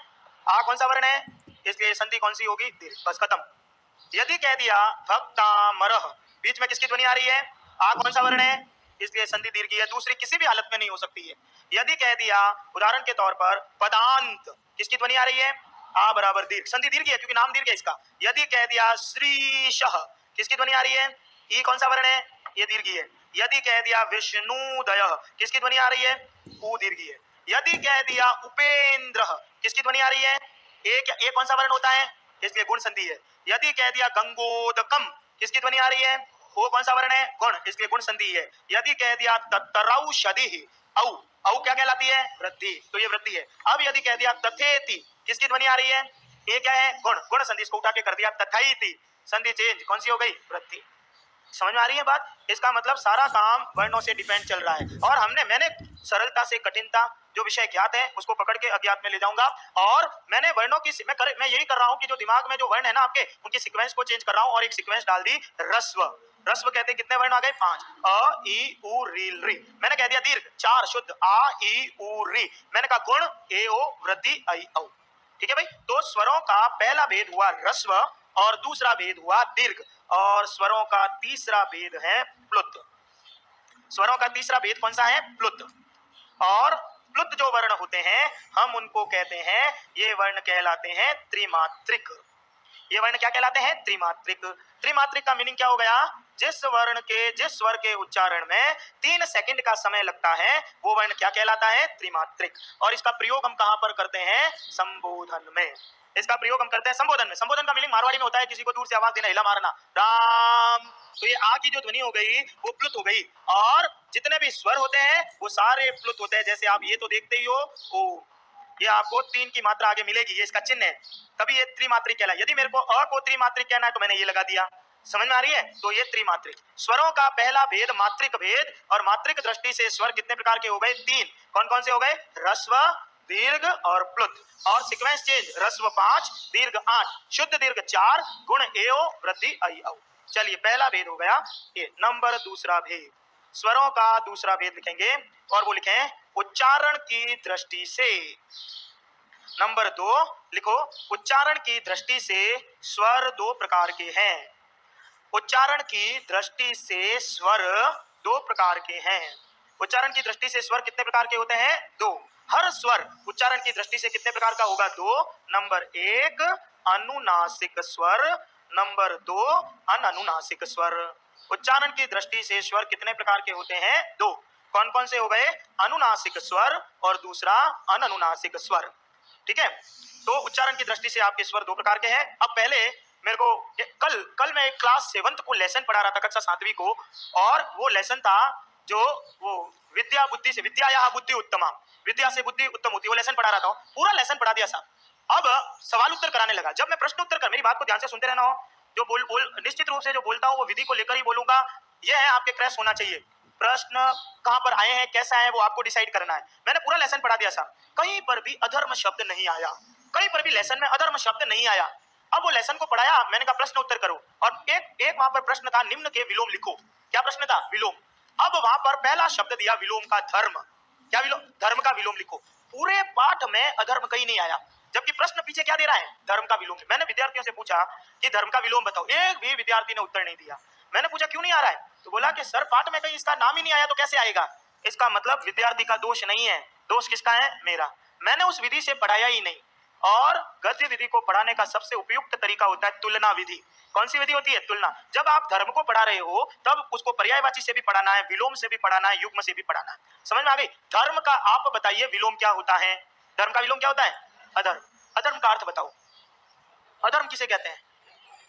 आ कौन सा वर्ण है, इसलिए संधि कौन सी होगी, दीर्घ, बस खत्म। यदि कह दिया भक्तामरः, बीच में किसकी ध्वनि आ रही है, आ कौन सा वर्ण है, इसलिए संधि दीर्घ है, दूसरी किसी भी हालत में नहीं हो सकती है। यदि कह दिया उदाहरण के तौर पर पदांत, किसकी ध्वनि आ रही है, आ बराबर दीर्घ, संधि दीर्घ है क्योंकि नाम दीर्घ है इसका। यदि कह दिया श्रीशः, किसकी ध्वनि आ रही है, ई कौन सा वर्ण है, ये दीर्घी है। यदि कह दिया विष्णुदय, किसकी ध्वनि आ रही है, ऊ दीर्घी है। यदि कह दिया उपेंद्र, किसकी ध्वनि आ रही है, एक कौन सा वर्ण होता है, इसलिए गुण संधि है। यदि कह दिया गंगोदकम, किसकी ध्वनि आ रही है, वो कौन सा वर्ण है, गुण, इसलिए गुण संधि है। यदि कह दिया ततरौषधि, औ, औ क्या कहलाती है, वृद्धि, तो ये वृद्धि है। अब यदि कह दिया तथेति, किसकी ध्वनि आ रही है, ये क्या है, गुण, गुण संधि, इसको उठा के कर दिया तथैति, संधि चेंज, कौन सी हो गई, वृद्धि। समझ में आ रही है बात। इसका मतलब सारा काम वर्णों से डिपेंड चल रहा है, और मैंने सरलता से कठिनता, जो विषय ज्ञात है उसको पकड़ के अज्ञात में ले जाऊंगा। और मैंने वर्णों की मैं यही कर रहा हूं कि जो दिमाग में जो वर्ण है ना आपके, उनकी सीक्वेंस को चेंज कर रहा हूं, और एक सीक्वेंस डाल दी रस्व। रस्व कहते कितने वर्ण आ गए, 5, अ ई उ रील री। मैंने कह दिया दीर्घ, 4 शुद्ध, आ ई उ री। मैंने कहा गुण, ए ओ, वृद्धि आई औ। ठीक है भाई। तो स्वरों का पहला भेद हुआ रस्व, और दूसरा भेद हुआ दीर्घ, और स्वरों का तीसरा भेद है प्लुत। स्वरों का तीसरा भेद कौन सा है, प्लुत। और प्लुत जो वर्ण होते हैं हम उनको कहते हैं, ये वर्ण कहलाते हैं त्रिमात्रिक। ये वर्ण क्या कहलाते हैं, त्रिमात्रिक। त्रिमात्रिक का मीनिंग क्या हो गया, जिस स्वर के उच्चारण में 3 सेकंड का समय लगता है वो वर्ण क्या कहलाता है, त्रिमात्रिक। और इसका प्रयोग हम कहां पर करते हैं, संबोधन में। इसका प्रयोग हम करते हैं संबोधन में। संबोधन का मीनिंग मारवाड़ी में होता है किसी को दूर से आवाज देना, हिला मारना, राम। तो ये आ की जो ध्वनि हो गई वो प्लुत हो गई, और जितने भी स्वर होते हैं वो सारे प्लुत होते हैं। जैसे आप ये तो देखते ही हो, ओ, ये आपको 3 की मात्रा आगे मिलेगी, ये इसका चिन्ह है, तभी ये त्रिमात्रिक कहलाए। यदि मेरे को अ को त्रिमात्रिक कहना है तो मैंने ये लगा दिया, समझ में आ रही है, तो ये त्रिमात्रिक। स्वरों का पहला भेद मात्रिक भेद, और मात्रिक दृष्टि से स्वर कितने प्रकार के हो गए, 3। कौन कौन से हो गए, ह्रस्व, दीर्घ और प्लुत। और सीक्वेंस चेंज, ह्रस्व 5, दीर्घ 8, शुद्ध दीर्घ 4, गुण ए ओ, वृद्धि आई औ। चलिए पहला भेद हो गया ये। नंबर दूसरा भेद, स्वरों का दूसरा भेद लिखेंगे, और वो लिखें उच्चारण की दृष्टि से। नंबर 2 लिखो, उच्चारण की दृष्टि से स्वर 2 प्रकार के हैं। उच्चारण की दृष्टि से स्वर 2 प्रकार के हैं। उच्चारण की दृष्टि से स्वर कितने प्रकार के होते हैं? 2। हर स्वर उच्चारण की दृष्टि से कितने प्रकार का होगा? 2। नंबर 1 अनुनासिक स्वर, नंबर 2 अननुनासिक स्वर। उच्चारण की दृष्टि से स्वर कितने प्रकार के होते हैं? 2। कौन कौन से हो गए? अनुनासिक स्वर और दूसरा अननुनासिक स्वर। ठीक है, तो उच्चारण की दृष्टि से आपके स्वर 2 प्रकार के हैं। अब पहले मेरे को कल मैं क्लास 7th को लेसन पढ़ा रहा था, कक्षा 7वीं को, और वो लेसन था जो वो विद्या बुद्धि से विद्या बुद्धि उत्तमा, विद्या से बुद्धि उत्तम होती है, वो लेसन पढ़ा रहा था। पूरा लेसन पढ़ा दिया साहब। अब सवाल उत्तर कराने लगा। जब मैं प्रश्न उत्तर कर, मेरी बात को ध्यान से सुनते रहना हो, जो बोल निश्चित रूप से जो बोलता हूँ वो विधि को लेकर ही बोलूंगा। ये है आपके क्रैश होना चाहिए। प्रश्न कहां पर आए हैं, कैसा है, वो आपको डिसाइड करना है। मैंने पूरा लेसन पढ़ा दिया साहब, कहीं पर भी अधर्म शब्द नहीं आया, कहीं पर भी लेसन में अधर्म शब्द नहीं आया। अब वो लेसन को पढ़ाया, मैंने कहा प्रश्न उत्तर करो, और एक वहां पर प्रश्न था निम्न के विलोम लिखो। क्या प्रश्न था? विलोम। अब वहां पर पहला शब्द दिया विलोम का धर्म। क्या विलोम? धर्म का विलोम लिखो। पूरे पाठ में अधर्म कहीं नहीं आया, जबकि प्रश्न पीछे क्या दे रहा है? धर्म का विलोम। मैंने विद्यार्थियों से पूछा कि धर्म का विलोम बताओ, एक भी विद्यार्थी ने उत्तर नहीं दिया। मैंने पूछा क्यों नहीं आ रहा है, तो बोला कि सर पाठ में कहीं इसका नाम ही नहीं आया, तो कैसे आएगा? इसका मतलब विद्यार्थी का दोष नहीं है, दोष किसका है? मेरा। मैंने उस विधि से पढ़ाया ही नहीं। और गद्य विधि को पढ़ाने का सबसे उपयुक्त तरीका होता है तुलना विधि। कौन सी विधि होती है? तुलना। जब आप धर्म को पढ़ा रहे हो तब उसको पर्यायवाची से भी पढ़ाना है, विलोम से भी पढ़ाना है, युग्म से भी पढ़ाना है। समझ में आ गई? धर्म का आप बताइए विलोम क्या होता है? धर्म का विलोम क्या होता है? अधर्म। अधर्म का अर्थ बताओ, अधर्म किसे कहते हैं?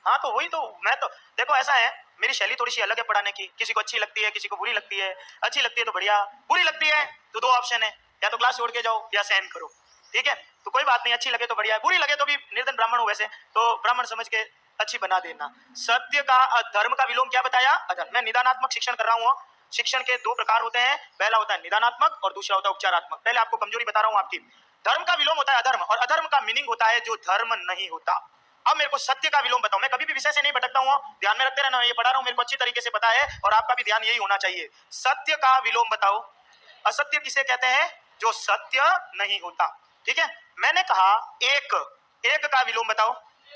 हाँ, तो वही तो मैं तो देखो, ऐसा है मेरी शैली थोड़ी सी अलग है पढ़ाने की। किसी को अच्छी लगती है, किसी को बुरी लगती है। अच्छी लगती है तो बढ़िया, बुरी लगती है तो 2 ऑप्शन है, या तो क्लास छोड़ के जाओ या सहन करो। ठीक है, तो कोई बात नहीं, अच्छी लगे तो बढ़िया है, बुरी लगे तो भी निर्धन ब्राह्मण हो वैसे तो ब्राह्मण समझ के अच्छी बना देना। सत्य का धर्म का विलोम क्या बताया? अधर्म। मैं निदानात्मक शिक्षण कर रहा हूँ। शिक्षण के 2 प्रकार होते हैं, पहला होता है निदानात्मक और दूसरा होता है उपचारात्मक। पहले आपको कमजोरी बता रहा हूँ आपकी। धर्म का विलोम होता है अधर्म, और अधर्म का मीनिंग होता है जो धर्म नहीं होता। अब मेरे को सत्य का विलोम बताओ। मैं कभी भी विषय से नहीं भटकता हूँ, ध्यान में रखते रहना, ये पढ़ा रहा हूँ, मेरे को अच्छी तरीके से पता है, और आपका भी ध्यान यही होना चाहिए। सत्य का विलोम बताओ। असत्य किसे कहते हैं? जो सत्य नहीं होता। ठीक है, मैंने कहा एक, एक का विलोम बताओ।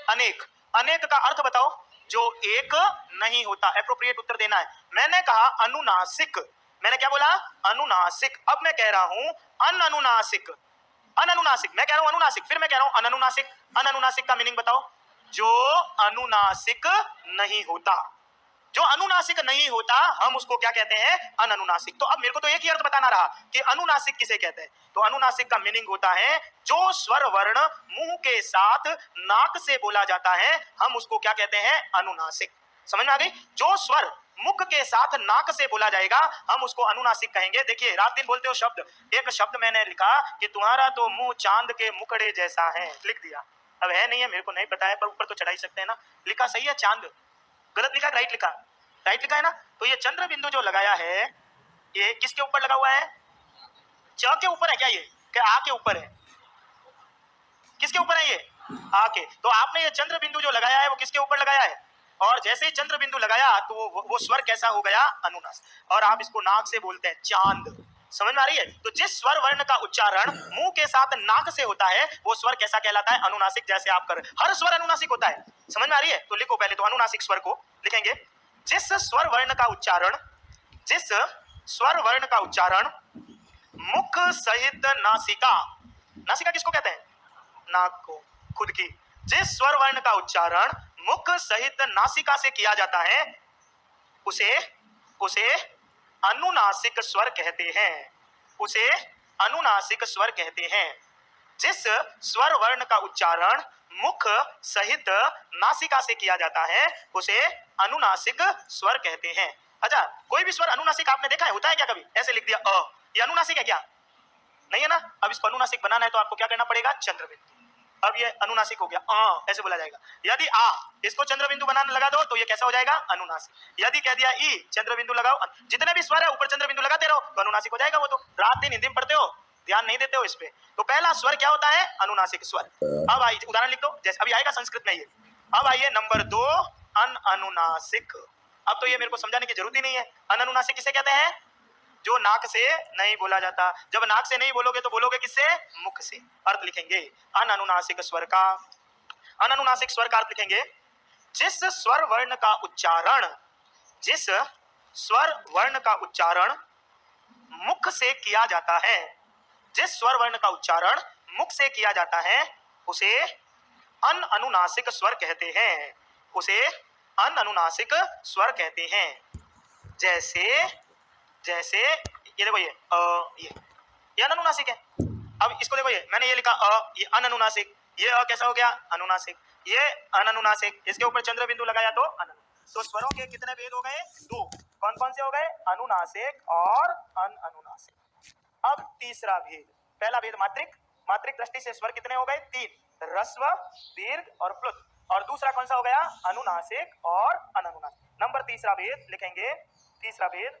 अनेक। अनेक का अर्थ बताओ। जो एक नहीं होता। एप्रोप्रिएट उत्तर देना है। मैंने कहा अनुनासिक। मैंने क्या बोला? अनुनासिक। अब मैं कह रहा हूं अननुनासिक। अननुनासिक, मैं कह रहा हूं अनुनासिक, फिर मैं कह रहा हूं अननुनासिक। अननुनासिक का मीनिंग बताओ। जो अनुनासिक नहीं होता। जो अनुनासिक नहीं होता हम उसको क्या कहते हैं? अननुनासिक। तो अब मेरे को तो एक ही अर्थ बताना रहा कि अनुनासिक किसे कहते हैं। तो अनुनासिक का मीनिंग होता है जो स्वर वर्ण मुंह के साथ नाक से बोला जाता है, हम उसको क्या कहते हैं? अनुनासिक। समझ में आ गई? जो स्वर मुख के साथ नाक से बोला जाएगा हम उसको अनुनासिक कहेंगे। देखिए, रात दिन बोलते हो शब्द, एक शब्द मैंने लिखा कि तुम्हारा तो मुंह चांद के मुखड़े जैसा है, लिख दिया। अब है नहीं है, मेरे को नहीं पता है, पर ऊपर तो चढ़ा ही सकते हैं ना। लिखा सही है चांद, गलत लिखा, राइट लिखा? राइट लिखा है ना। तो ये चंद्र बिंदु जो लगाया है ये किसके ऊपर लगा हुआ है? च के ऊपर है क्या? ये क्या आ के ऊपर है? किसके ऊपर है ये? आ के। तो आपने ये चंद्र बिंदु जो लगाया है वो किसके ऊपर लगाया है? और जैसे ही चंद्र बिंदु लगाया तो वो स्वर कैसा हो गया? अनुनास। और आप इसको नाक से बोलते हैं चांद। समझ में आ रही है? तो जिस स्वर वर्ण का उच्चारण मुंह के साथ नाक से होता है वो स्वर कैसा कहलाता है? अनुनासिक। जैसे आप कर, हर स्वर अनुनासिक होता है। समझ में आ रही है? तो लिखो पहले तो अनुनासिक स्वर को लिखेंगे। जिस स्वर वर्ण का उच्चारण, जिस स्वर वर्ण का उच्चारण मुख सहित नासिका, नासिका किसको कहते हैं? नाक को, खुद की। जिस स्वर वर्ण का उच्चारण मुख सहित नासिका से किया जाता है उसे उसे अनुनासिक स्वर कहते हैं। उसे अनुनासिक स्वर कहते हैं। जिस स्वर वर्ण का उच्चारण मुख सहित नासिका से किया जाता है उसे अनुनासिक स्वर कहते हैं। अच्छा, कोई भी स्वर अनुनासिक आपने देखा है? होता है क्या कभी? ऐसे लिख दिया अ, ये अनुनासिक है क्या? नहीं है ना। अब इसको अनुनासिक बनाना है तो आपको क्या करना पड़ेगा? चंद्र बिंदु। अब ये अनुनासिक हो गया, ऐसे बोला जाएगा। यदि आ इसको चंद्र बिंदु बनाने लगा दो तो ये कैसा हो जाएगा? अनुनासिक। यदि कह दिया ई चंद्र बिंदु लगाओ, जितने भी स्वर है ऊपर चंद्र बिंदु लगाते रहो तो अनुनासिक हो जाएगा। वो तो रात दिन हिंदी में पढ़ते हो, ध्यान नहीं देते हो इस पे। तो पहला स्वर क्या होता है? अनुनासिक स्वर। अब आइए उदाहरण लिख दो, जैसे अभी आएगा संस्कृत में ये। अब आइए नंबर 2 अनुनासिक। अब तो ये मेरे को समझाने की जरूरत ही नहीं है। अनुनासिक किसे कहते हैं? जो नाक से नहीं बोला जाता। जब नाक से नहीं बोलोगे तो बोलोगे किससे? मुख से। अर्थ लिखेंगे अनुनासिक स्वर का। अनुनासिक स्वर का अर्थ लिखेंगे जिस स्वर वर्ण का उच्चारण, जिस स्वर वर्ण का उच्चारण मुख से किया जाता है, जिस स्वर वर्ण का उच्चारण मुख से किया जाता है उसे अनअनुनासिक स्वर कहते हैं, उसे अनअनुनासिक स्वर कहते हैं। जैसे जैसे ये देखो ये अनअनुनासिक है। अब इसको देखो, ये मैंने ये लिखा ये अनअनुनासिक, ये कैसा हो गया अनुनासिक, ये अनअनुनासिक, इसके ऊपर चंद्र बिंदु लगाया तो तो स्वरों के कितने भेद हो गए? दो। कौन कौन से हो गए? अनुनासिक और अनअनुनासिक। अब तीसरा भेद, पहला भेद मात्रिक, मात्रिक दृष्टि से स्वर कितने हो गए? 3, ह्रस्व, दीर्घ और प्लुत। और दूसरा कौन सा हो गया? अनुनासिक और अननुनासिक। नंबर तीसरा भेद लिखेंगे, तीसरा भेद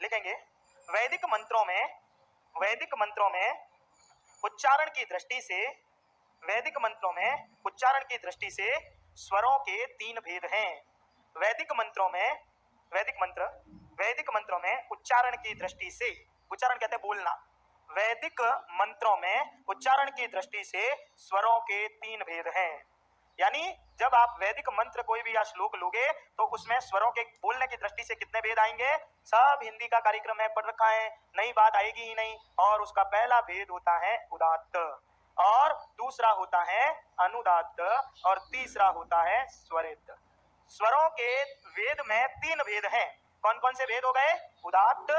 लिखेंगे, वैदिक मंत्रों में उच्चारण की दृष्टि से, वैदिक मंत्रों में उच्चारण की दृष्टि से स्वरों के 3 भेद हैं। वैदिक मंत्रों में, वैदिक मंत्रों में उच्चारण की दृष्टि से, उच्चारण कहते हैं बोलना, वैदिक मंत्रों में उच्चारण की दृष्टि से स्वरों के 3 भेद हैं। यानी जब आप वैदिक मंत्र कोई भी या श्लोक लोगे तो उसमें स्वरों के बोलने की दृष्टि से कितने भेद आएंगे? सब हिंदी का कार्यक्रम है, पढ़ रखा है, नई बात आएगी ही नहीं। और उसका पहला भेद होता है उदात्त, और दूसरा होता है अनुदात्त, और तीसरा होता है स्वरित। स्वरों के वेद में 3 भेद हैं। कौन कौन से भेद हो गए? उदात्त,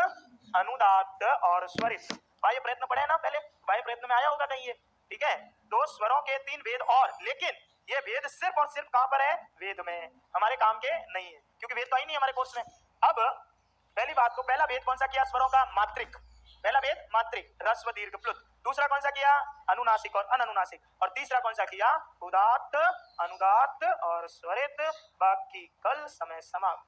अनुदात्त और स्वरित। बाह्य प्रयत्न पढ़े ना पहले, बाह्य प्रयत्न में आया होगा कहीं ये, ठीक है। तो स्वरों के 3 भेद, और लेकिन ये भेद सिर्फ और सिर्फ कहां पर है? वेद में, हमारे काम के नहीं है, क्योंकि वेद तो ही नहीं हमारे कोर्स में। अब पहली बात तो पहला भेद कौन सा किया स्वरों का? मात्रिक, पहला भेद मात्रिक, ह्रस्व दीर्घ प्लुत। दूसरा कौन सा किया? अनुनासिक और अननुनासिक। और तीसरा कौन सा किया? उदात्त, अनुदात्त और स्वरित। बाकी कल समय समाप्त।